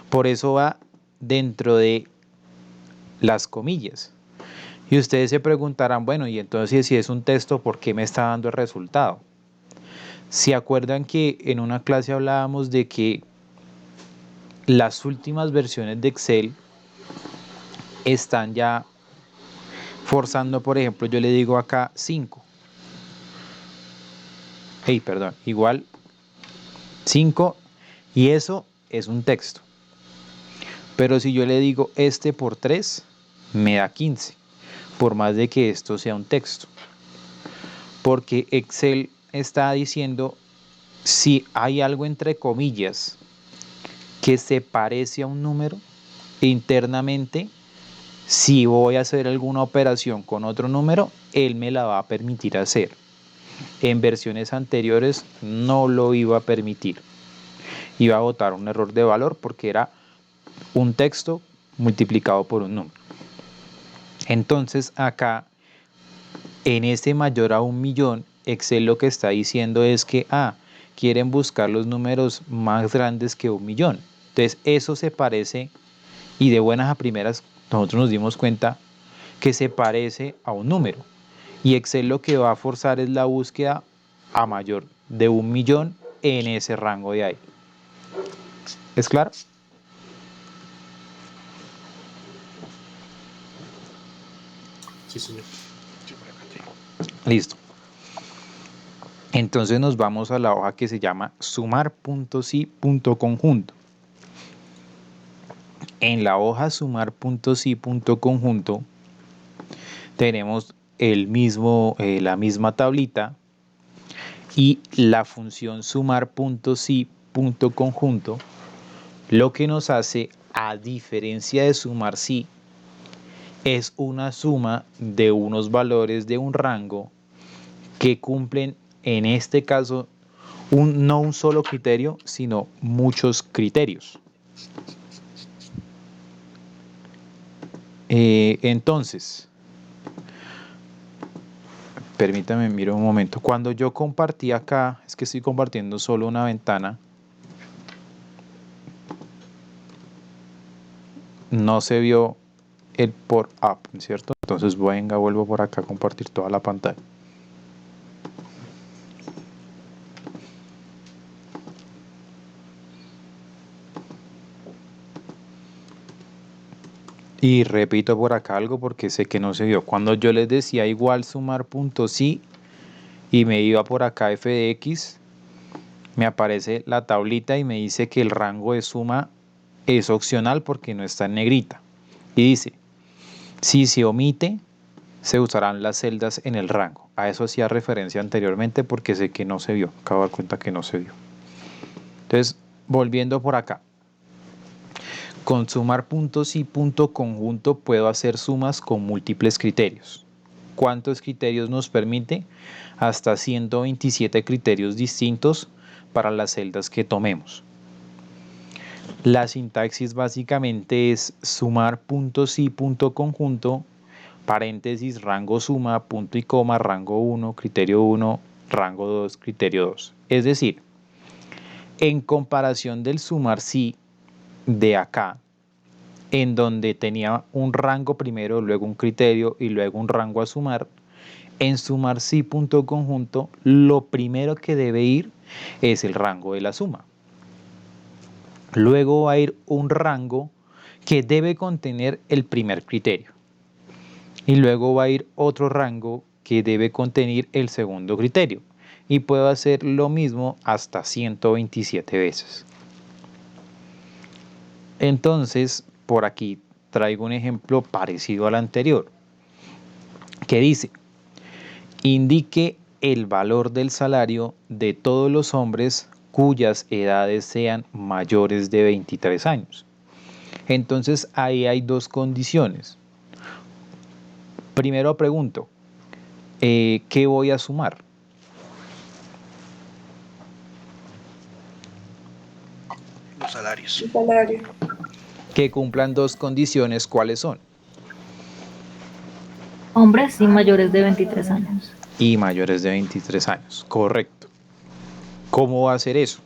Por eso va dentro de las comillas. Y ustedes se preguntarán, bueno, y entonces si es un texto, ¿por qué me está dando el resultado? ¿Se acuerdan que en una clase hablábamos de que las últimas versiones de Excel están ya forzando, por ejemplo, yo le digo acá 5. Perdón, igual 5 y eso es un texto. Pero si yo le digo este por 3, me da 15, por más de que esto sea un texto. Porque Excel está diciendo si hay algo entre comillas que se parece a un número, internamente, si voy a hacer alguna operación con otro número, él me la va a permitir hacer. En versiones anteriores no lo iba a permitir. Iba a botar un error de valor porque era un texto multiplicado por un número. Entonces acá, en este mayor a 1.000.000, Excel lo que está diciendo es que quieren buscar los números más grandes que 1.000.000. Entonces eso se parece, y de buenas a primeras nosotros nos dimos cuenta que se parece a un número. Y Excel lo que va a forzar es la búsqueda a mayor de 1.000.000 en ese rango de ahí. ¿Es claro? Sí, señor. Sí, por acá tengo. Listo. Entonces nos vamos a la hoja que se llama sumar.si.conjunto. En la hoja sumar.si.conjunto tenemos la misma tablita y la función sumar.si.conjunto lo que nos hace, a diferencia de sumar si, es una suma de unos valores de un rango que cumplen, en este caso, no un solo criterio, sino muchos criterios. Entonces, Permítame, miro un momento. Cuando yo compartí acá, es que estoy compartiendo solo una ventana, no se vio el por up, ¿cierto? Entonces venga, vuelvo por acá a compartir toda la pantalla. Y repito por acá algo porque sé que no se vio. Cuando yo les decía igual sumar puntos sí y me iba por acá f de x, me aparece la tablita y me dice que el rango de suma es opcional porque no está en negrita. Y dice, si se omite, se usarán las celdas en el rango. A eso hacía referencia anteriormente porque sé que no se vio. Acabo de dar cuenta que no se vio. Entonces, volviendo por acá. Con sumar puntos y punto conjunto puedo hacer sumas con múltiples criterios. ¿Cuántos criterios nos permite? Hasta 127 criterios distintos para las celdas que tomemos. La sintaxis básicamente es sumar puntos y punto conjunto, paréntesis, rango suma, punto y coma, rango 1, criterio 1, rango 2, criterio 2. Es decir, en comparación del sumar sí de acá, en donde tenía un rango primero, luego un criterio y luego un rango a sumar, en sumar sí punto conjunto, lo primero que debe ir es el rango de la suma. Luego va a ir un rango que debe contener el primer criterio. Y luego va a ir otro rango que debe contener el segundo criterio. Y puedo hacer lo mismo hasta 127 veces. Entonces, por aquí traigo un ejemplo parecido al anterior, que dice, indique el valor del salario de todos los hombres cuyas edades sean mayores de 23 años. Entonces ahí hay dos condiciones. Primero pregunto, ¿qué voy a sumar? Los salarios. El salario. Que cumplan dos condiciones, ¿cuáles son? Hombres y mayores de 23 años. Y mayores de 23 años, correcto. ¿Cómo va a ser eso?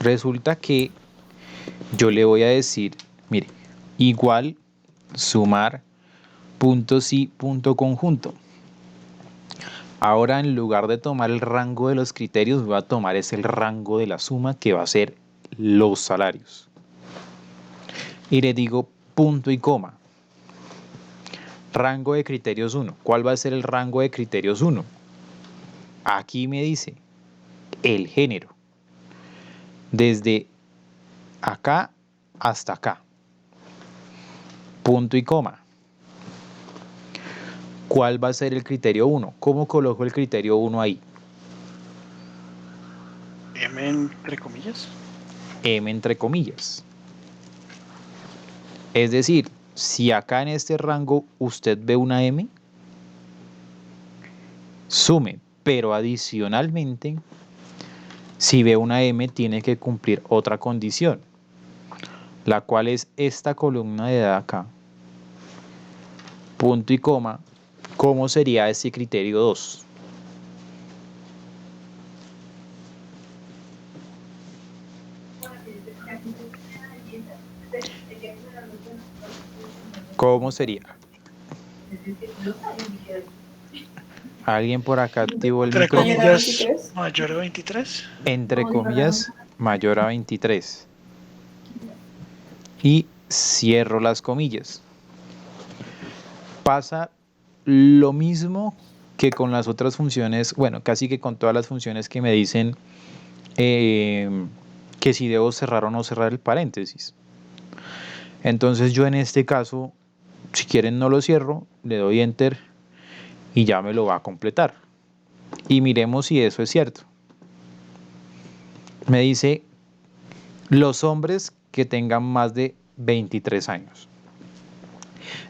Resulta que yo le voy a decir, mire, igual sumar punto sí punto conjunto. Ahora en lugar de tomar el rango de los criterios, voy a tomar es el rango de la suma que va a ser los salarios. Y le digo punto y coma. Rango de criterios 1. ¿Cuál va a ser el rango de criterios 1? Aquí me dice el género. Desde acá hasta acá. Punto y coma. ¿Cuál va a ser el criterio 1? ¿Cómo coloco el criterio 1 ahí? M entre comillas. M entre comillas. Es decir, si acá en este rango usted ve una M, sume, pero adicionalmente, si ve una M, tiene que cumplir otra condición, la cual es esta columna de acá, punto y coma. ¿Cómo sería ese criterio 2? ¿Cómo sería? ¿Alguien por acá activó el Entre micrófono? comillas, mayor de 23. Entre comillas, mayor a 23. Y cierro las comillas. Pasa lo mismo que con las otras funciones, bueno, casi que con todas las funciones que me dicen que si debo cerrar o no cerrar el paréntesis. Entonces yo en este caso, si quieren no lo cierro, le doy enter y ya me lo va a completar. Y miremos si eso es cierto. Me dice los hombres que tengan más de 23 años.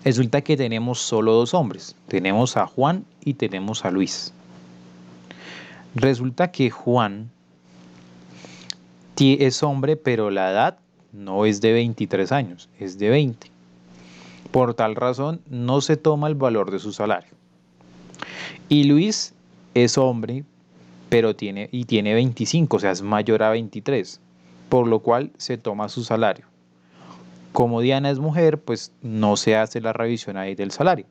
Resulta que tenemos solo dos hombres. Tenemos a Juan y tenemos a Luis. Resulta que Juan es hombre, pero la edad no es de 23 años, es de 20. Por tal razón, no se toma el valor de su salario. Y Luis es hombre, pero tiene 25, o sea, es mayor a 23, por lo cual se toma su salario. Como Diana es mujer, pues no se hace la revisión ahí del salario.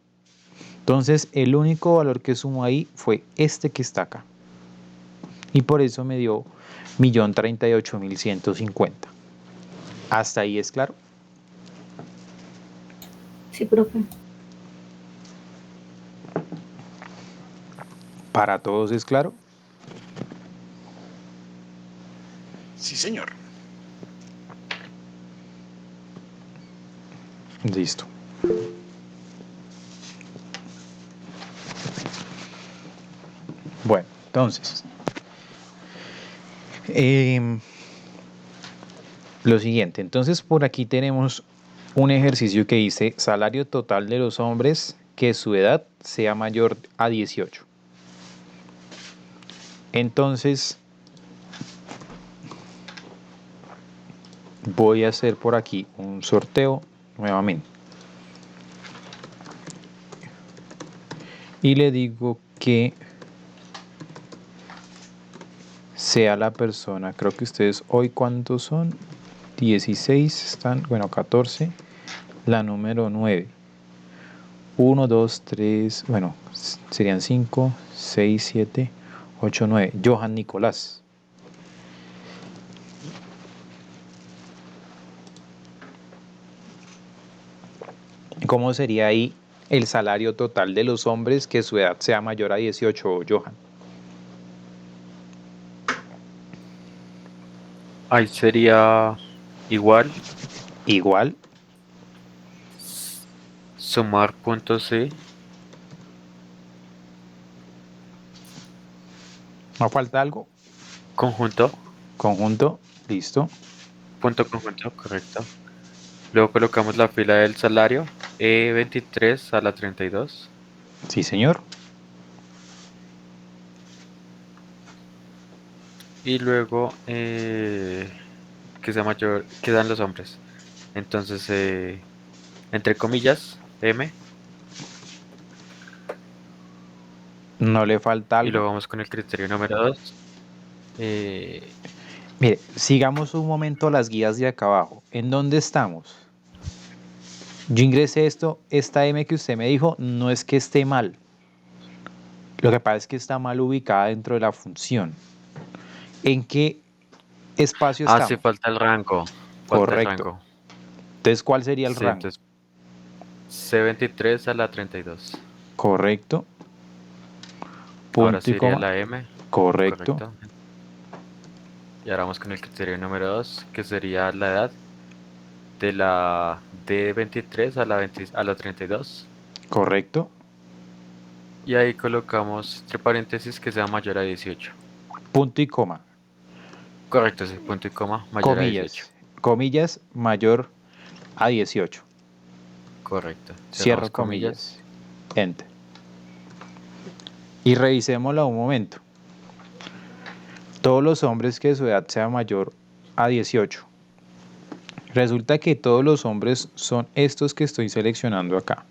Entonces, el único valor que sumo ahí fue este que está acá. Y por eso me dio 1.038.150. ¿Hasta ahí es claro? Sí, profe. ¿Para todos es claro? Sí, señor. Listo. Bueno, entonces, lo siguiente. Entonces, por aquí tenemos un ejercicio que dice salario total de los hombres que su edad sea mayor a 18. Entonces, voy a hacer por aquí un sorteo nuevamente. Y le digo que sea la persona, creo que ustedes hoy cuántos son, 16 están, bueno, 14, la número 9. 1, 2, 3, bueno, serían 5, 6, 7, 8, 9. Johan Nicolás. ¿Cómo sería ahí el salario total de los hombres que su edad sea mayor a 18, Johan? Ahí sería igual, Igual, sumar puntos C, ¿no falta algo? conjunto, Conjunto, listo. punto conjunto, correcto. Luego colocamos la fila del salario, E23 a la 32. Sí, señor. Y luego que sea mayor, que dan los hombres. Entonces, entre comillas, M. No le falta Y luego algo. vamos con el criterio número 2. Mire, sigamos un momento las guías de acá abajo. ¿En dónde estamos? Yo ingresé esta M que usted me dijo, no es que esté mal. Lo que pasa es que está mal ubicada dentro de la función. ¿En qué espacio Hace estamos? falta el rango. Falta el Correcto. rango. Entonces, ¿cuál sería el Sí, rango? entonces C23 a la 32. Correcto. Ahora Punto y sería coma. la M. Correcto. Correcto. Y ahora vamos con el criterio número 2, que sería la edad de la D23 a la 32. Correcto. Y ahí colocamos entre paréntesis que sea mayor a 18. Punto y coma. Correcto, sí, punto y coma, mayor a 18. Comillas. Comillas mayor a 18. Correcto. Cerramos Cierro comillas. comillas. Enter. Y revisémosla un momento. Todos los hombres que su edad sea mayor a 18. Resulta que todos los hombres son estos que estoy seleccionando acá.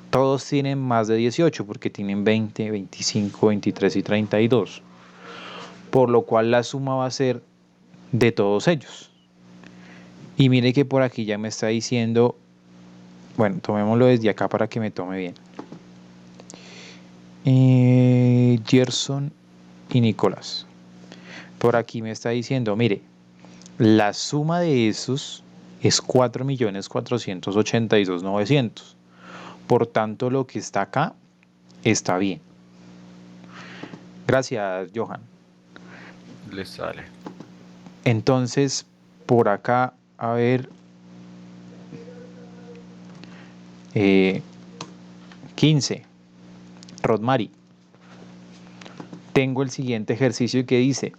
Todos tienen más de 18 porque tienen 20, 25, 23 y 32. Por lo cual la suma va a ser de todos ellos. Y mire que por aquí ya me está diciendo, bueno, tomémoslo desde acá para que me tome bien. Gerson y Nicolás. Por aquí me está diciendo, mire, la suma de esos es 4.482.900. Por tanto, lo que está acá está bien. Gracias, Johan. Le sale. Entonces, por acá, a ver, 15. Rodmari. Tengo el siguiente ejercicio que dice,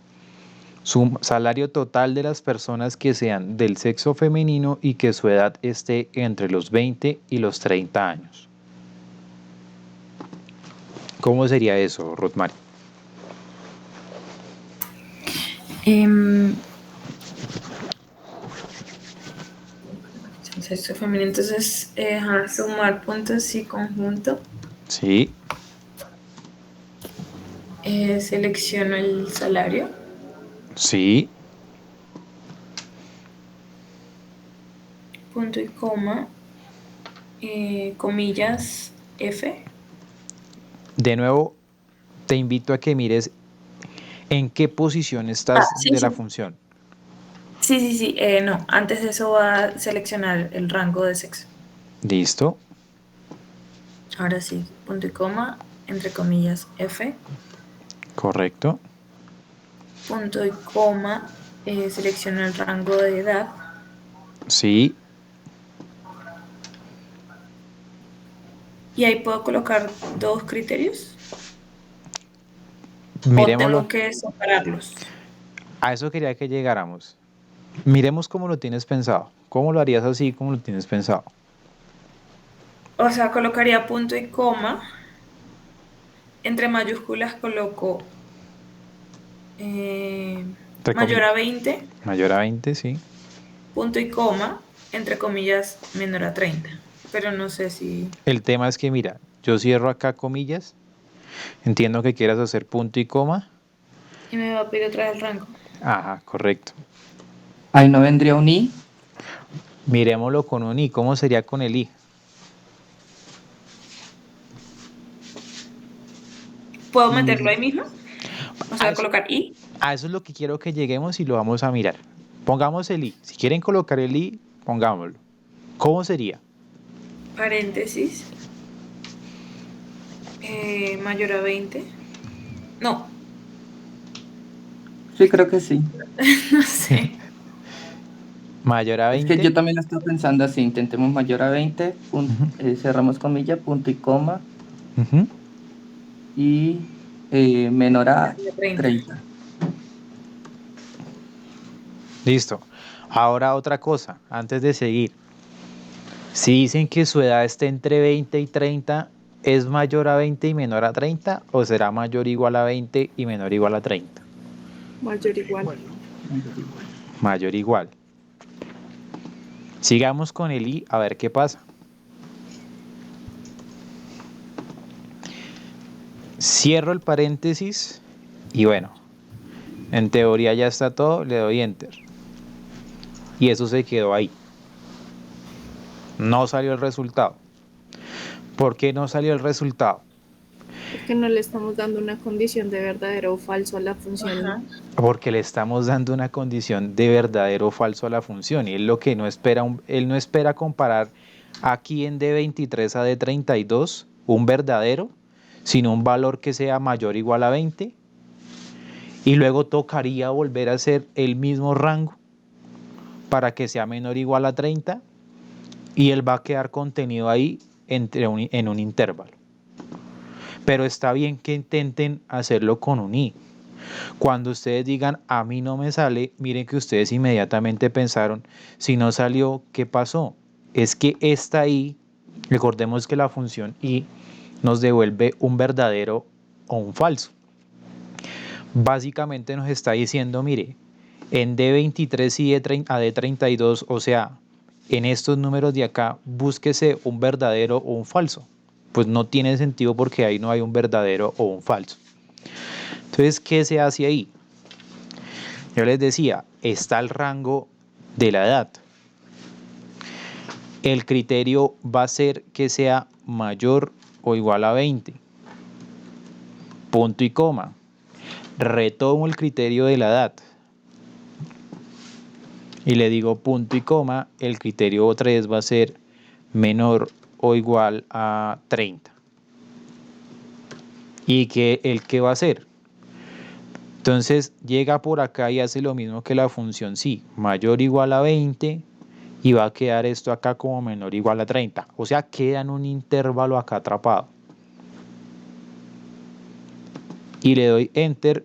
su salario total de las personas que sean del sexo femenino y que su edad esté entre los 20 y los 30 años. ¿Cómo sería eso, Rodmari? sexo femenino. Entonces, sumar puntos y conjunto. Sí, Selecciono el salario. sí, Punto y coma. Comillas F. de nuevo te invito a que mires en qué posición Ah, estás sí, de la sí. función. Sí, sí, sí. No, antes de eso va a seleccionar el rango de sexo. Listo, Ahora sí, punto y coma, entre comillas F. correcto, Punto y coma, selecciono el rango de edad. sí. Y ahí puedo colocar dos criterios o Miremoslo, tengo que separarlos. a eso quería que llegáramos. Miremos cómo lo tienes pensado. ¿Cómo lo harías así como lo tienes pensado? O sea, colocaría punto y coma. Entre mayúsculas coloco Entre mayor a 20, mayor a 20, sí. punto y coma, entre comillas, menor a 30. Pero no sé si... El tema es que, mira, yo cierro acá comillas, entiendo que quieras hacer punto y coma. Y me va a pedir otra vez el rango. Ajá, correcto. Ahí no vendría un i. Miremoslo con un i. ¿Cómo sería con el i? ¿Puedo meterlo ahí mismo? O A sea, eso, colocar i, a eso es lo que quiero que lleguemos y lo vamos a mirar. Pongamos el i. Si quieren colocar el i, pongámoslo. ¿Cómo sería? paréntesis, mayor a 20. No, Sí, creo que sí. no sé. Mayor a Es que 20. yo también lo estoy pensando así. Intentemos mayor a 20, Ujú, cerramos comilla, punto y coma, ujú. y menor a 30. 30. Listo. Ahora otra cosa, antes de seguir. Si dicen que su edad está entre 20 y 30, ¿es mayor a 20 y menor a 30 o será mayor o igual a 20 y menor o igual a 30? Mayor igual. Igual, ¿no? Mayor o igual. Sigamos con el i a ver qué pasa. Cierro el paréntesis y bueno, en teoría ya está todo, le doy enter. Y eso se quedó ahí. No salió el resultado. ¿Por qué no salió el resultado? Porque no le estamos dando una condición de verdadero o falso a la función Ajá. i. Porque le estamos dando una condición de verdadero o falso a la función y él lo que no espera, él no espera comparar aquí en D23 a D32 un verdadero, sino un valor que sea mayor o igual a 20 y luego tocaría volver a hacer el mismo rango para que sea menor o igual a 30 y él va a quedar contenido ahí en un intervalo. Pero está bien que intenten hacerlo con un i. Cuando ustedes digan, a mí no me sale, miren que ustedes inmediatamente pensaron, si no salió, ¿qué pasó? Es que esta i, recordemos que la función i nos devuelve un verdadero o un falso. Básicamente nos está diciendo, mire, en D23 y a D32, o sea, en estos números de acá, búsquese un verdadero o un falso. Pues no tiene sentido porque ahí no hay un verdadero o un falso. Entonces, ¿qué se hace ahí? Yo les decía, está el rango de la edad. El criterio va a ser que sea mayor o igual a 20. Punto y coma. Retomo el criterio de la edad. Y le digo punto y coma, el criterio 3 va a ser menor o igual a 30. ¿Y qué va a hacer? Entonces llega por acá y hace lo mismo que la función sí, mayor o igual a 20 y va a quedar esto acá como menor o igual a 30. O sea, queda en un intervalo acá atrapado. Y le doy enter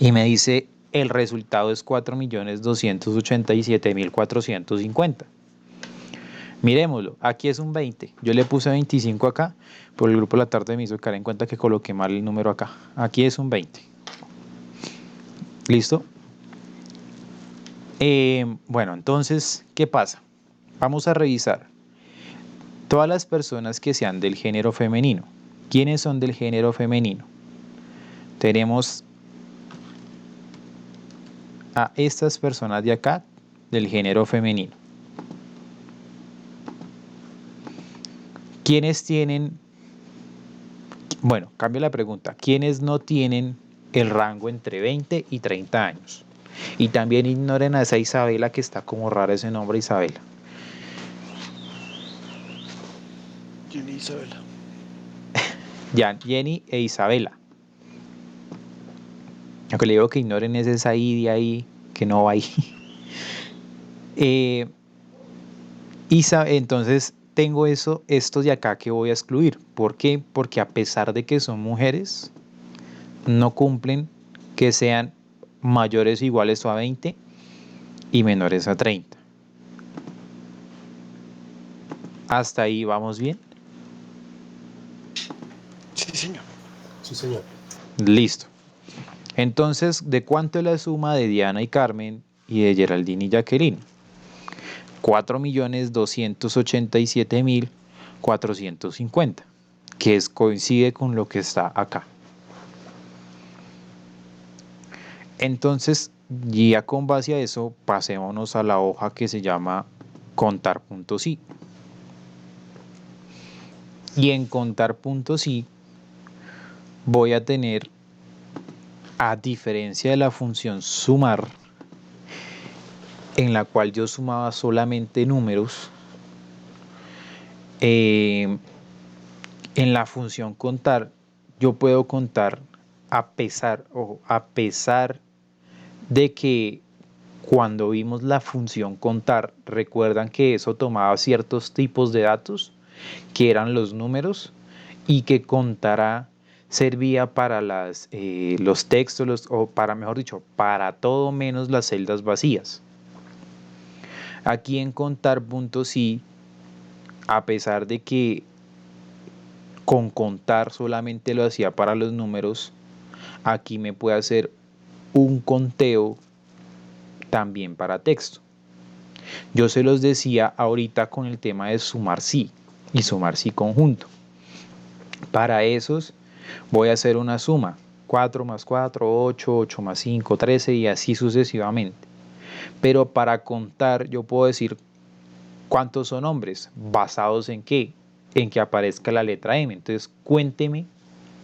y me dice el resultado es 4.287.450. Miremoslo, aquí es un 20. Yo le puse 25 acá, por el grupo de la tarde me hizo caer en cuenta que coloqué mal el número acá. Aquí es un 20. ¿Listo? Bueno, entonces, ¿qué pasa? Vamos a revisar todas las personas que sean del género femenino. ¿Quiénes son del género femenino? Tenemos a estas personas de acá del género femenino. ¿Quiénes tienen? Bueno, cambio la pregunta. ¿Quiénes no tienen el rango entre 20 y 30 años? Y también ignoren a esa Isabela, que está como raro ese nombre, Isabela. Jenny Isabela. Ya, Jenny e Isabela. Lo que le digo que ignoren es esa I de ahí, que no va ahí. Entonces tengo estos de acá que voy a excluir. ¿Por qué? Porque a pesar de que son mujeres, no cumplen que sean mayores o iguales a 20 y menores a 30. ¿Hasta ahí vamos bien? Sí, señor. Sí, señor. Listo. Entonces, ¿de cuánto es la suma de Diana y Carmen y de Geraldine y Jacqueline? 4.287.450, que coincide con lo que está acá. Entonces, ya con base a eso, pasémonos a la hoja que se llama contar puntos i. Y en contar puntos i voy a tener, a diferencia de la función sumar, en la cual yo sumaba solamente números, en la función contar yo puedo contar a pesar de que cuando vimos la función contar, recuerdan que eso tomaba ciertos tipos de datos, que eran los números, y que contará servía para los textos, o para, mejor dicho, para todo menos las celdas vacías. Aquí en contar puntos i, a pesar de que con contar solamente lo hacía para los números, aquí me puede hacer un conteo también para texto. Yo se los decía ahorita con el tema de sumar sí y sumar sí conjunto. Para esos voy a hacer una suma: 4 más 4, 8, 8 más 5, 13 y así sucesivamente. Pero para contar yo puedo decir cuántos son hombres, basados en qué, en que aparezca la letra M. Entonces cuénteme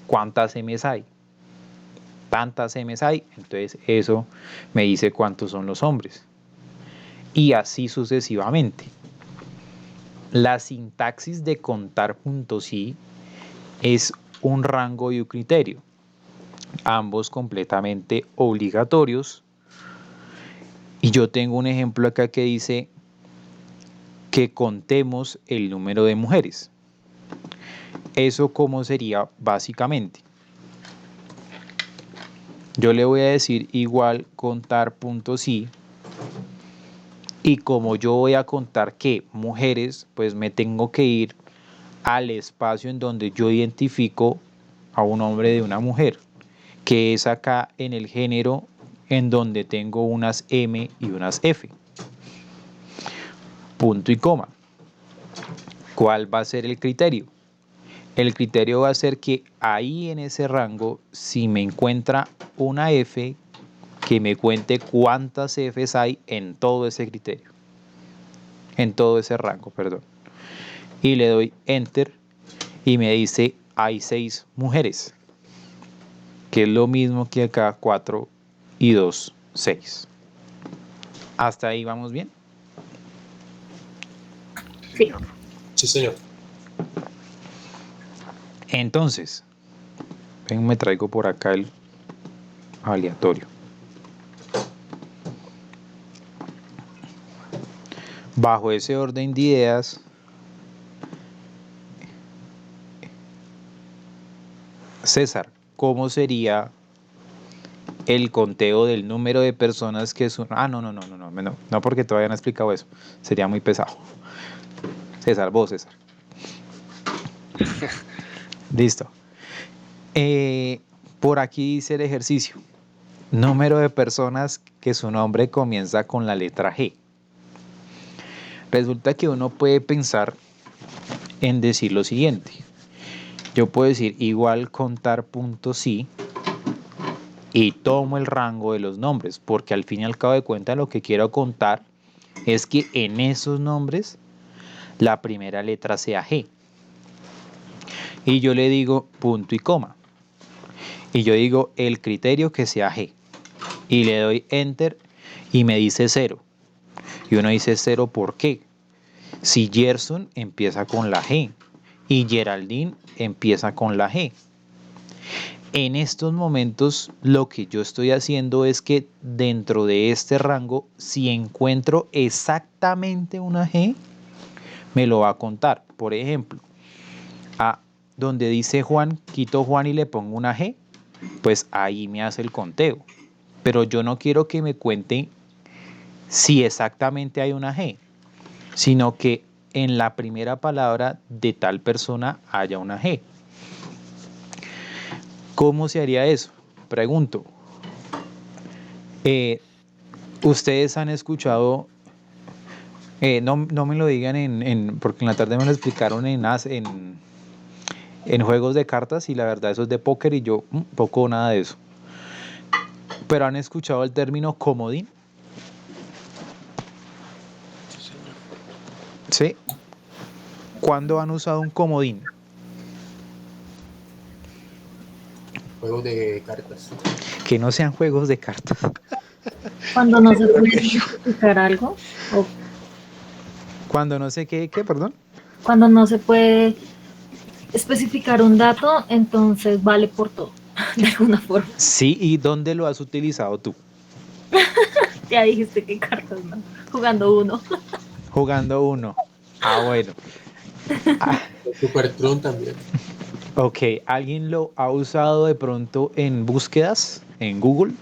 cuántas M's hay. Tantas M's hay, entonces eso me dice cuántos son los hombres. Y así sucesivamente. La sintaxis de contar puntos i es un rango y un criterio, ambos completamente obligatorios. Y yo tengo un ejemplo acá que dice que contemos el número de mujeres. ¿Eso cómo sería básicamente? Yo le voy a decir igual contar puntos i, y como yo voy a contar que mujeres, pues me tengo que ir al espacio en donde yo identifico a un hombre de una mujer, que es acá en el género, en donde tengo unas M y unas F. Punto y coma. ¿Cuál va a ser el criterio? El criterio va a ser que ahí en ese rango, si me encuentra una F, que me cuente cuántas Fs hay en todo ese criterio, en todo ese rango, perdón. Y le doy Enter y me dice hay 6 mujeres, que es lo mismo que acá 4 y 2, 6. ¿Hasta ahí vamos bien? Sí. Sí, señor. Entonces, ven, me traigo por acá el aleatorio. Bajo ese orden de ideas, César, ¿cómo sería el conteo del número de personas que son? No, porque todavía no he explicado eso. Sería muy pesado. César, vos, César. Listo. Por aquí dice el ejercicio: número de personas que su nombre comienza con la letra G. Resulta que uno puede pensar en decir lo siguiente. Yo puedo decir igual contar punto sí y tomo el rango de los nombres, porque al fin y al cabo de cuentas lo que quiero contar es que en esos nombres la primera letra sea G. Y yo le digo punto y coma. Y yo digo el criterio que sea G. Y le doy enter y me dice 0. Y uno dice 0 ¿por qué? Si Gerson empieza con la G y Geraldine empieza con la G. En estos momentos lo que yo estoy haciendo es que dentro de este rango, si encuentro exactamente una G, me lo va a contar. Por ejemplo, a donde dice Juan, quito Juan y le pongo una G, pues ahí me hace el conteo. Pero yo no quiero que me cuente si exactamente hay una G, sino que en la primera palabra de tal persona haya una G. ¿Cómo se haría eso? Pregunto. Ustedes han escuchado, no me lo digan porque en la tarde me lo explicaron en juegos de cartas y la verdad eso es de póker y yo poco o nada de eso. Pero han escuchado el término comodín. Sí, señor. ¿Sí? ¿Cuándo han usado un comodín? Juegos de cartas. Que no sean juegos de cartas. Cuando no se puede especificar algo, o Cuando no sé qué, perdón. cuando no se puede especificar un dato, entonces vale por todo, de alguna forma. Sí, ¿y dónde lo has utilizado tú? Ya dijiste que cartas, ¿no? Jugando uno. Jugando uno. Ah, bueno. Super Tron también. Ok, ¿alguien lo ha usado de pronto en búsquedas en Google?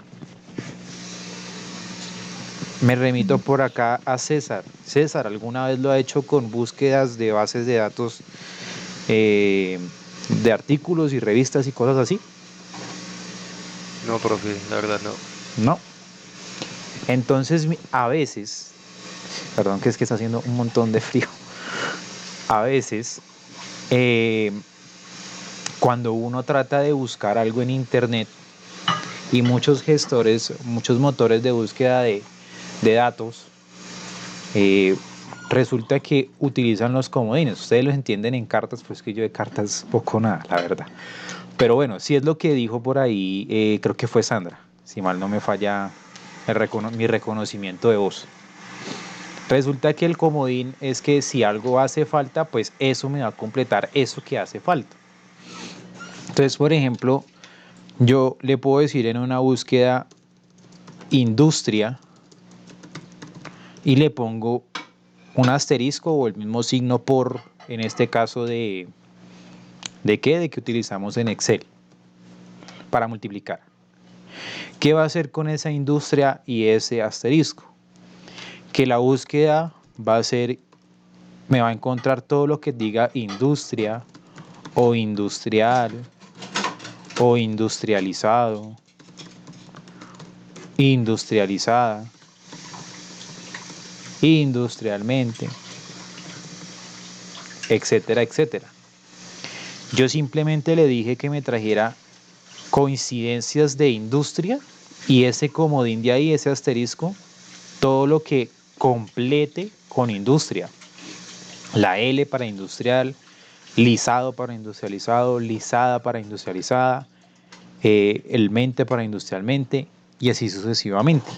Me remito por acá a César. César, ¿alguna vez lo ha hecho con búsquedas de bases de datos de artículos y revistas y cosas así? No, profe, la verdad no. No. Entonces, a veces, perdón que es que está haciendo un montón de frío, a veces, cuando uno trata de buscar algo en internet y muchos gestores, muchos motores de búsqueda de datos, resulta que utilizan los comodines. Ustedes los entienden en cartas, pues que yo de cartas poco nada, la verdad. Pero bueno, si es lo que dijo por ahí, creo que fue Sandra, si mal no me falla mi reconocimiento de voz. Resulta que el comodín es que si algo hace falta, pues eso me va a completar eso que hace falta. Entonces, por ejemplo, yo le puedo decir en una búsqueda industria y le pongo un asterisco o el mismo signo por, en este caso ¿de qué? De que utilizamos en Excel para multiplicar. ¿Qué va a hacer con esa industria y ese asterisco? Que la búsqueda va a ser, me va a encontrar todo lo que diga industria o industrial o industrializado, industrializada, industrialmente, etcétera, etcétera. Yo simplemente le dije que me trajera coincidencias de industria y ese comodín de ahí, ese asterisco, todo lo que complete con industria. La L para industrial, lisado para industrializado, lisada para industrializada, el mente para industrialmente y así sucesivamente.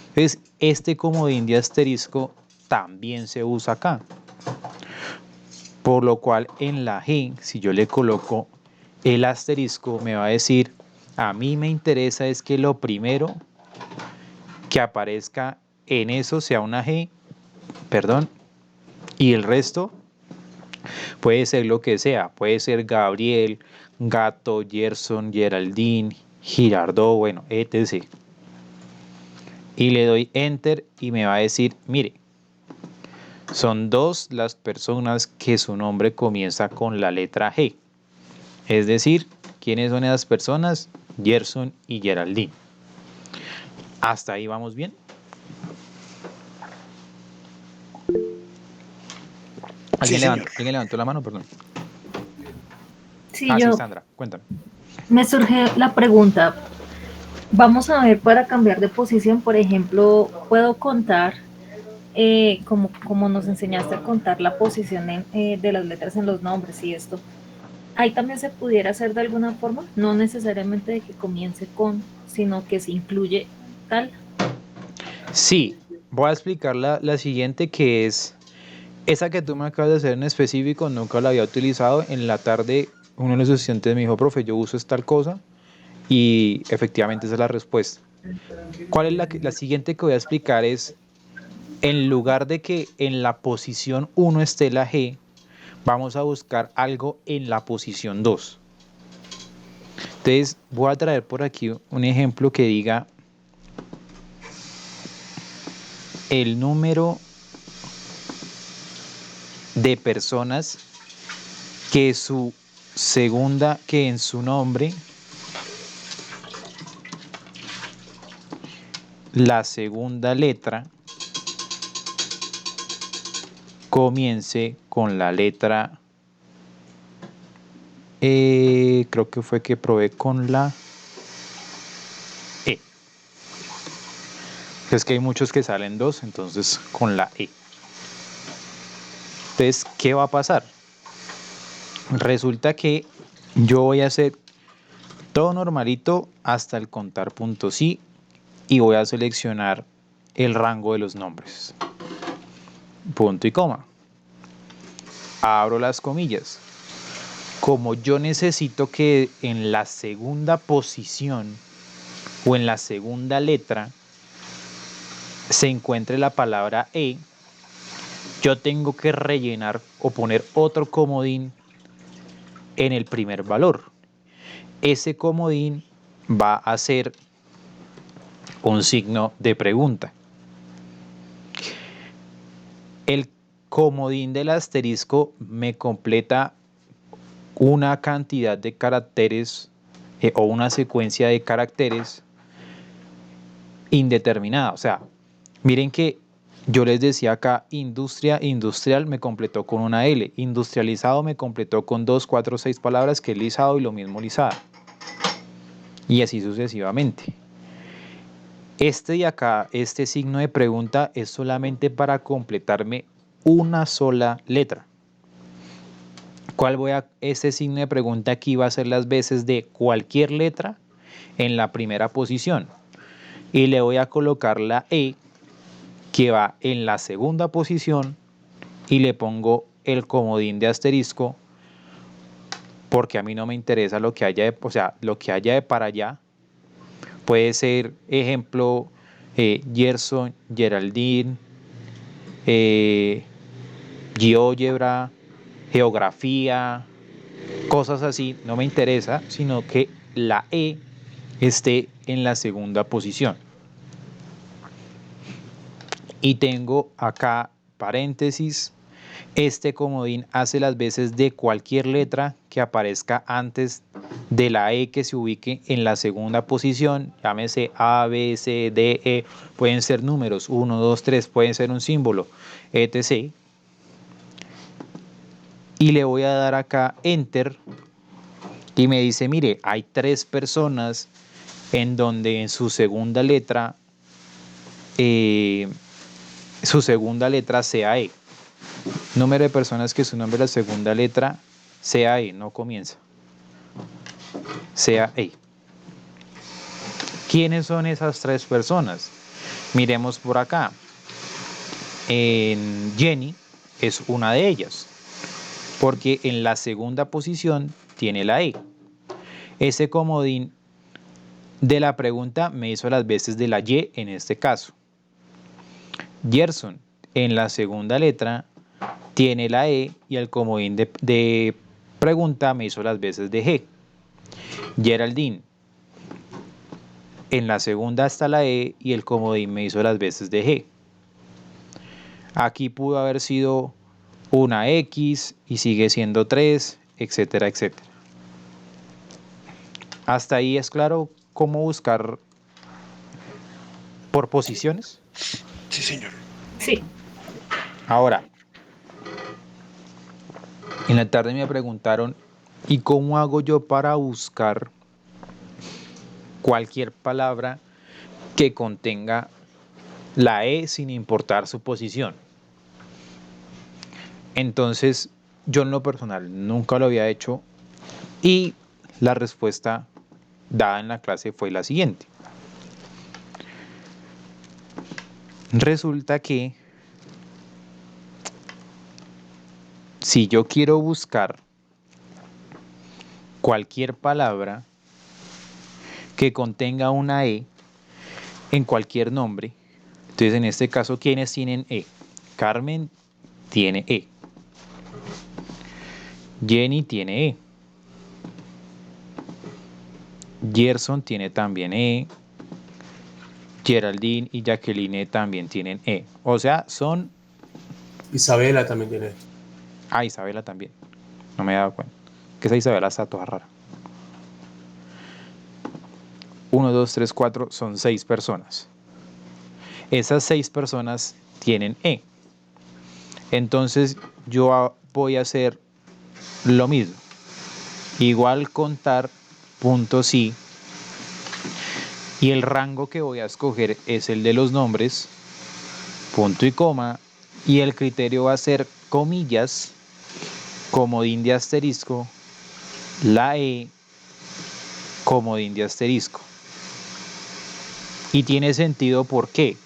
Entonces, este comodín de asterisco también se usa acá. Por lo cual en la G, si yo le coloco el asterisco, me va a decir, a mí me interesa es que lo primero que aparezca en eso sea una G, perdón, y el resto puede ser lo que sea, puede ser Gabriel, Gato, Gerson, Geraldine, Girardot, bueno, etc. Y le doy enter y me va a decir, mire, son dos las personas que su nombre comienza con la letra G. Es decir, ¿quiénes son esas personas? Gerson y Geraldine. ¿Hasta ahí vamos bien? Sí, señor. ¿Alguien levantó la mano? Perdón. Sí, Sí, yo Sandra, cuéntame. me surge la pregunta. Vamos a ver, para cambiar de posición, por ejemplo, puedo contar, como nos enseñaste a contar la posición de las letras en los nombres y esto. Ahí también se pudiera hacer de alguna forma, no necesariamente de que comience con, sino que se incluye tal. Sí, voy a explicar la siguiente, que es esa que tú me acabas de hacer en específico. Nunca la había utilizado. En la tarde uno de los estudiantes me dijo, profe, yo uso tal cosa, y efectivamente esa es la respuesta. ¿Cuál es la siguiente que voy a explicar? Es, en lugar de que en la posición 1 esté la G, vamos a buscar algo en la posición 2. Entonces voy a traer por aquí un ejemplo que diga el número de personas que en su nombre, la segunda letra comience con la letra, creo que fue que probé con la E. Es que hay muchos que salen 2, entonces con la E. Entonces, ¿qué va a pasar? Resulta que yo voy a hacer todo normalito hasta el contar puntos y voy a seleccionar el rango de los nombres. Punto y coma. Abro las comillas. Como yo necesito que en la segunda posición o en la segunda letra se encuentre la palabra E, yo tengo que rellenar o poner otro comodín en el primer valor. Ese comodín va a ser un signo de pregunta. El comodín del asterisco me completa una cantidad de caracteres o una secuencia de caracteres indeterminada. O sea, miren que yo les decía acá, industrial me completó con una L, industrializado me completó con 2, 4, 6 palabras, que es lisado, y lo mismo lisada. Y así sucesivamente. Este de acá, este signo de pregunta, es solamente para completarme una sola letra. Este signo de pregunta aquí va a ser las veces de cualquier letra en la primera posición. Y le voy a colocar la E, que va en la segunda posición, y le pongo el comodín de asterisco, porque a mí no me interesa lo que haya lo que haya de para allá. Puede ser, ejemplo, Gerson, Geraldine, GeoGebra, geografía, cosas así, no me interesa, sino que la E esté en la segunda posición. Y tengo acá paréntesis. Este comodín hace las veces de cualquier letra que aparezca antes de la E que se ubique en la segunda posición, llámese A, B, C, D, E, pueden ser números, 1, 2, 3, pueden ser un símbolo, etc. Y le voy a dar acá Enter, y me dice, mire, hay 3 personas en donde en su segunda letra sea E. Número de personas que su nombre la segunda letra sea E, no comienza. Sea E. ¿Quiénes son esas 3 personas? Miremos por acá. Jenny es una de ellas, porque en la segunda posición tiene la E. Ese comodín de la pregunta me hizo las veces de la Y en este caso. Gerson, en la segunda letra, tiene la E, y el comodín de pregunta me hizo las veces de G. Geraldine, en la segunda está la E, y el comodín me hizo las veces de G. Aquí pudo haber sido una X y sigue siendo 3, etcétera, etcétera. Hasta ahí es claro cómo buscar por posiciones. Sí, señor. Sí. Ahora, En la tarde me preguntaron, ¿y cómo hago yo para buscar cualquier palabra que contenga la E sin importar su posición? Entonces, yo en lo personal nunca lo había hecho y la respuesta dada en la clase fue la siguiente. Resulta que si yo quiero buscar cualquier palabra que contenga una E en cualquier nombre, entonces en este caso, ¿quiénes tienen E? Carmen tiene E. Jenny tiene E. Gerson tiene también E. Geraldine y Jacqueline también tienen E. O sea, son... Isabela también tiene. Ah, Isabela también. No me he dado cuenta. Que esa Isabela está toda rara. 1, 2, 3, 4, son 6 personas. Esas 6 personas tienen E. Entonces yo voy a hacer lo mismo. Igual contar puntos y el rango que voy a escoger es el de los nombres, punto y coma, y el criterio va a ser comillas, comodín de asterisco, la E, comodín de asterisco. Y tiene sentido, ¿por qué?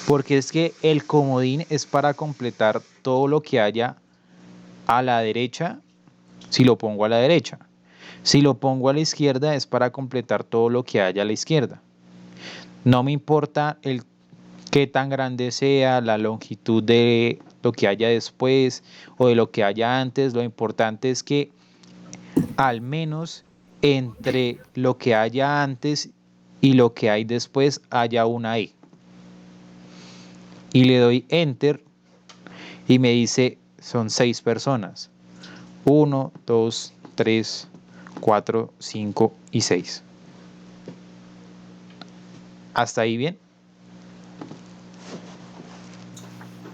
Porque es que el comodín es para completar todo lo que haya a la derecha, si lo pongo a la derecha. Si lo pongo a la izquierda es para completar todo lo que haya a la izquierda. No me importa el qué tan grande sea, la longitud de lo que haya después o de lo que haya antes. Lo importante es que al menos entre lo que haya antes y lo que hay después haya una E. Y le doy Enter y me dice son 6 personas. 1, 2, 3, 4, 5 y 6. ¿Hasta ahí bien?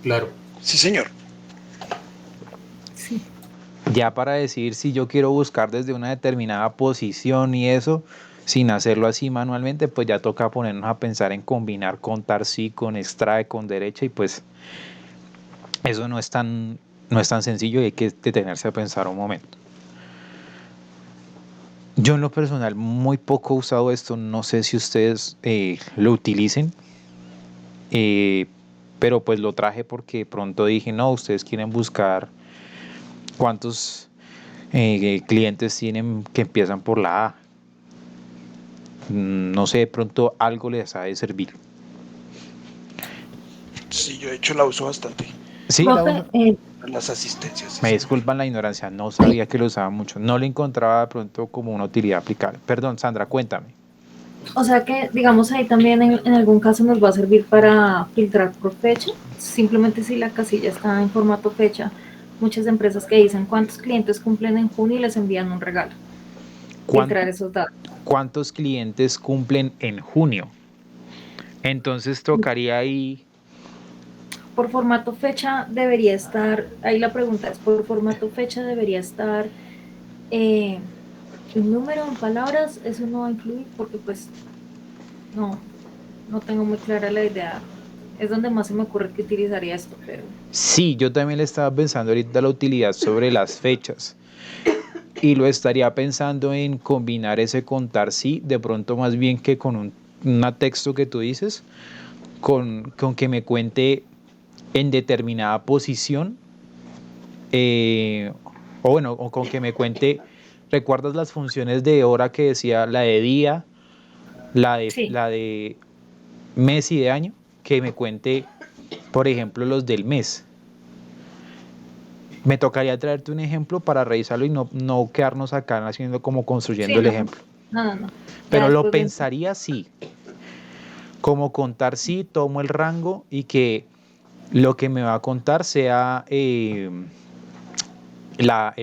Claro. Sí, señor. Sí. Ya para decidir si yo quiero buscar desde una determinada posición y eso, sin hacerlo así manualmente, pues ya toca ponernos a pensar en combinar contar sí con extrae con derecha y pues eso no es tan sencillo y hay que detenerse a pensar un momento. Yo en lo personal muy poco he usado esto, no sé si ustedes lo utilicen, pero pues lo traje porque pronto dije, no, ustedes quieren buscar cuántos clientes tienen que empiezan por la A. No sé, de pronto algo les ha de servir. Sí, yo de hecho la uso bastante. Sí, Profe, Las asistencias. me Sí, disculpan la ignorancia, no sabía que lo usaba mucho, no lo encontraba de pronto como una utilidad aplicable. Perdón, Sandra, cuéntame. o sea que, digamos, ahí también en algún caso nos va a servir para filtrar por fecha. Simplemente si la casilla está en formato fecha, muchas empresas que dicen cuántos clientes cumplen en junio y les envían un regalo. Filtrar esos datos. ¿Cuántos clientes cumplen en junio? Entonces tocaría ahí... Por formato fecha debería estar, ahí la pregunta es, por formato fecha debería estar el número en palabras, eso no va a incluir porque pues no tengo muy clara la idea. Es donde más se me ocurre que utilizaría esto, pero... Sí, yo también le estaba pensando ahorita la utilidad sobre las fechas y lo estaría pensando en combinar ese contar sí, de pronto más bien que con un texto que tú dices, con que me cuente en determinada posición, o con que me cuente, ¿recuerdas las funciones de hora que decía la de día, Sí. la de mes y de año? Que me cuente, por ejemplo, los del mes. Me tocaría traerte un ejemplo para revisarlo y no quedarnos acá haciendo como construyendo el ejemplo. No. Pero lo pensaría así, como contar sí, tomo el rango y que lo que me va a contar sea el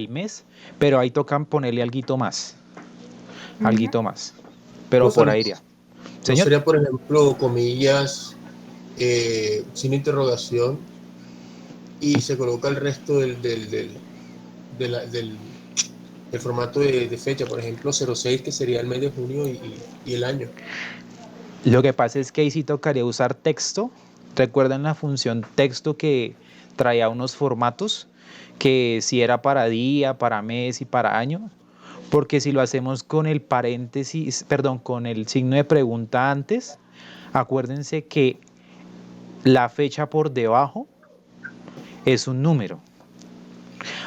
mes, pero ahí tocan ponerle alguito más, pero Profe, por ahí iría. ¿no Señor, sería, por ejemplo, comillas, sin interrogación y se coloca el resto del formato de fecha, por ejemplo, 06, que sería el mes de junio, y el año. Lo que pasa es que ahí sí tocaría usar texto. ¿Recuerdan la función texto que traía unos formatos? Que si era para día, para mes y para año. Porque si lo hacemos con el paréntesis, perdón, con el signo de pregunta antes, acuérdense que la fecha por debajo es un número.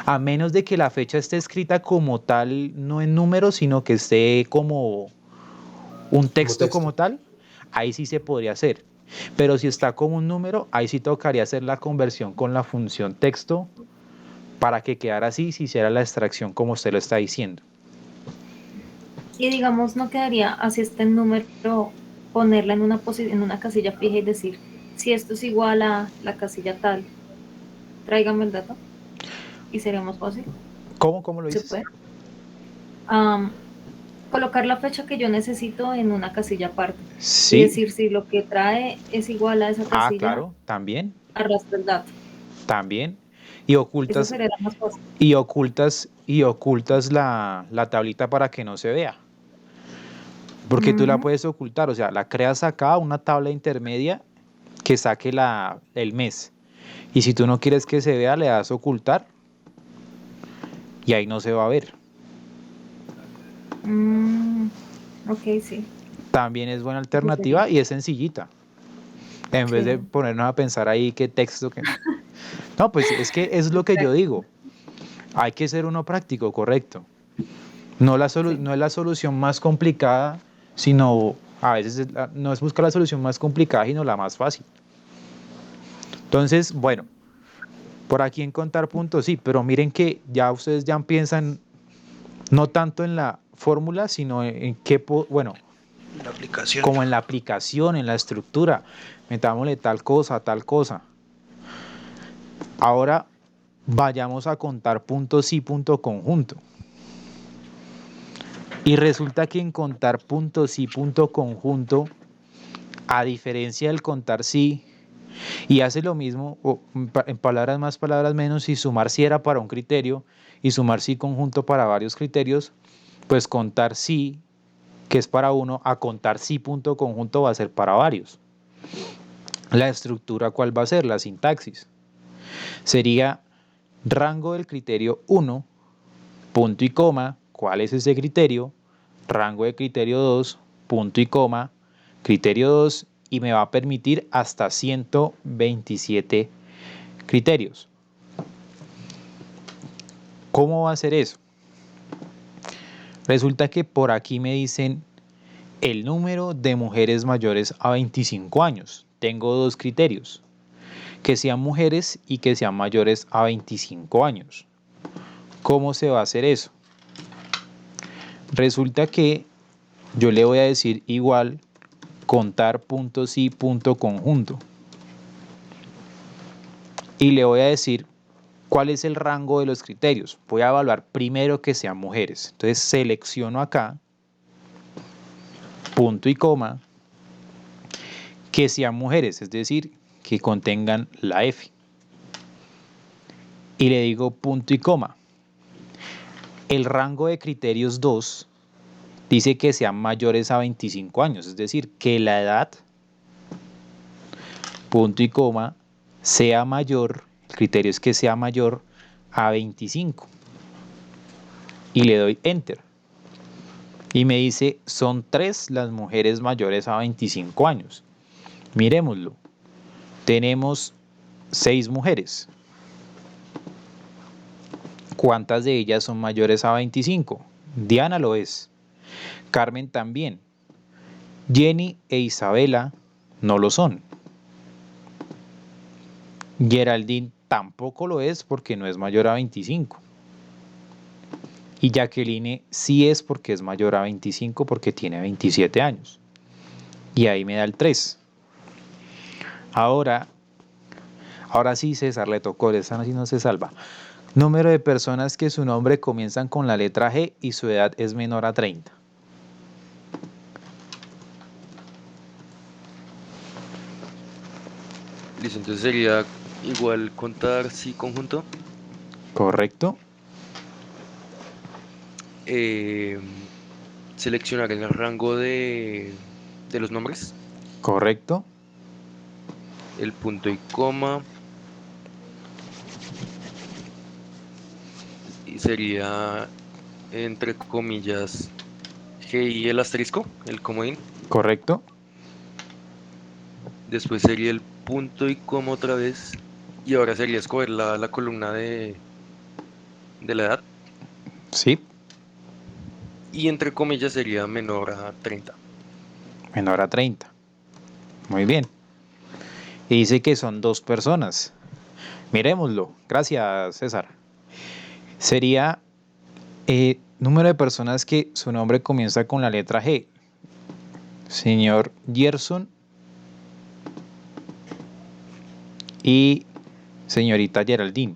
A menos de que la fecha esté escrita como tal, no en números, sino que esté como un texto como tal, ahí sí se podría hacer. Pero si está como un número, ahí sí tocaría hacer la conversión con la función texto para que quedara así, si hiciera la extracción como usted lo está diciendo. Y digamos, no quedaría así este número, ponerla en una en una casilla fija y decir, si esto es igual a la casilla tal, tráigame el dato. Y sería más fácil. ¿Cómo lo ¿Se dices? puede? Colocar la fecha que yo necesito en una casilla aparte. Y Sí. decir si lo que trae es igual a esa casilla. Claro, también. Arrastra el dato. También. Y Eso ocultas, sería lo más fácil. y ocultas la tablita para que no se vea. Porque tú la puedes ocultar, o sea, la creas acá, una tabla intermedia que saque el mes. Y si tú no quieres que se vea, le das ocultar y ahí no se va a ver. Ok, sí. También es buena alternativa y es sencillita. En vez de ponernos a pensar ahí qué texto que... No, pues es que es lo que yo digo. Hay que ser uno práctico, correcto. No es la solución más complicada, sino a veces no es buscar la solución más complicada, sino la más fácil. Entonces, bueno, por aquí en contar puntos, sí, pero miren que ya ustedes ya piensan no tanto en la fórmula, sino en qué, bueno, La aplicación. como en la aplicación, en la estructura. Metámosle tal cosa, tal cosa. Ahora vayamos a contar punto sí, punto conjunto. Y resulta que en contar punto sí, punto conjunto, a diferencia del contar sí, y hace lo mismo, o en palabras más, palabras menos, si sumar sí era para un criterio y sumar sí conjunto para varios criterios, pues contar sí, que es para uno, a contar sí punto conjunto va a ser para varios. La estructura, ¿cuál va a ser? La sintaxis. Sería rango del criterio 1, punto y coma, ¿cuál es ese criterio? Rango de criterio 2, punto y coma, criterio 2, y me va a permitir hasta 127 criterios. ¿Cómo va a ser eso? Resulta que por aquí me dicen el número de mujeres mayores a 25 años. Tengo dos criterios, que sean mujeres y que sean mayores a 25 años. ¿Cómo se va a hacer eso? Resulta que yo le voy a decir igual contar punto sí, punto conjunto. Y le voy a decir cuál es el rango de los criterios. Voy a evaluar primero que sean mujeres. Entonces selecciono acá, punto y coma, que sean mujeres, es decir, que contengan la F. Y le digo punto y coma. El rango de criterios 2 dice que sean mayores a 25 años, es decir, que la edad, punto y coma, sea mayor, el criterio es que sea mayor a 25. Y le doy enter. Y me dice, son 3 las mujeres mayores a 25 años. Miremoslo. Tenemos 6 mujeres. ¿Cuántas de ellas son mayores a 25? Diana lo es. Carmen también. Jenny e Isabela no lo son. Geraldine tampoco lo es porque no es mayor a 25. Y Jacqueline sí es porque es mayor a 25 porque tiene 27 años. Y ahí me da el 3. Ahora sí César le tocó, esa sí no se salva. Número de personas que su nombre comienzan con la letra G y su edad es menor a 30. Listo, entonces sería igual contar sí conjunto. Correcto. eh, seleccionar el rango de los nombres, ¿Correcto? el punto y coma, y sería entre comillas G y el asterisco, el comodín. ¿Correcto? Después sería el punto y coma otra vez. Y ahora sería escoger la columna de la edad. Sí, Y entre comillas sería menor a 30. menor a 30. Muy bien. Y dice que son 2 personas. Miremoslo. Gracias, César. Sería número de personas que su nombre comienza con la letra G. Señor Gerson y señorita Geraldine.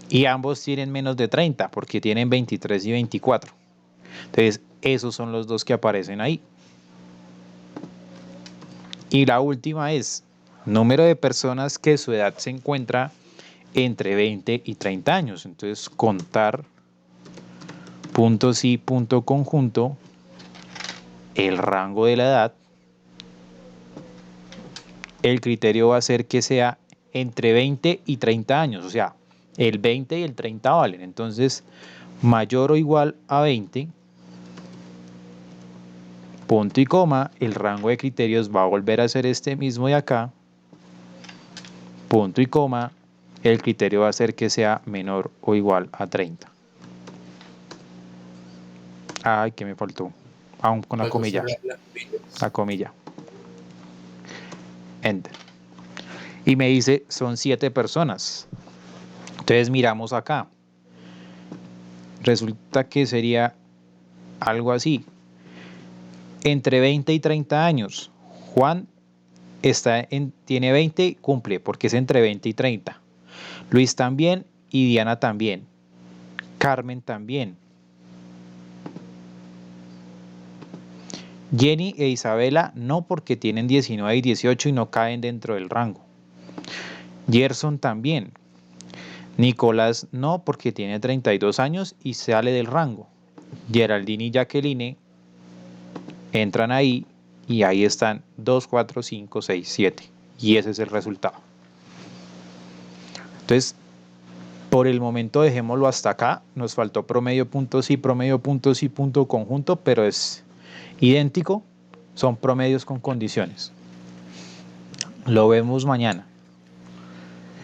Y ambos tienen menos de 30 porque tienen 23 y 24. Entonces, esos son los dos que aparecen ahí. Y la última es número de personas que su edad se encuentra entre 20 y 30 años. Entonces, contar punto sí, punto conjunto, el rango de la edad. El criterio va a ser que sea entre 20 y 30 años. O sea, el 20 y el 30 valen. Entonces, mayor o igual a 20, punto y coma, el rango de criterios va a volver a ser este mismo de acá, punto y coma, el criterio va a ser que sea menor o igual a 30. Ay, que me faltó. Aún con la Faltó comilla. cerrar la comilla. La comilla. Enter. Y me dice, son 7 personas. Entonces miramos acá. Resulta que sería algo así. Entre 20 y 30 años. Juan tiene 20, cumple, porque es entre 20 y 30. Luis también y Diana también. Carmen también. Jenny e Isabela no, porque tienen 19 y 18 y no caen dentro del rango. Gerson también. Nicolás no, porque tiene 32 años y sale del rango. Geraldine y Jacqueline entran ahí y ahí están 2, 4, 5, 6, 7. Y ese es el resultado. Entonces, por el momento dejémoslo hasta acá. Nos faltó promedio punto sí, punto conjunto, pero es idéntico. Son promedios con condiciones. Lo vemos mañana.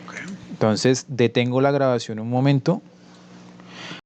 Ok. Entonces, detengo la grabación un momento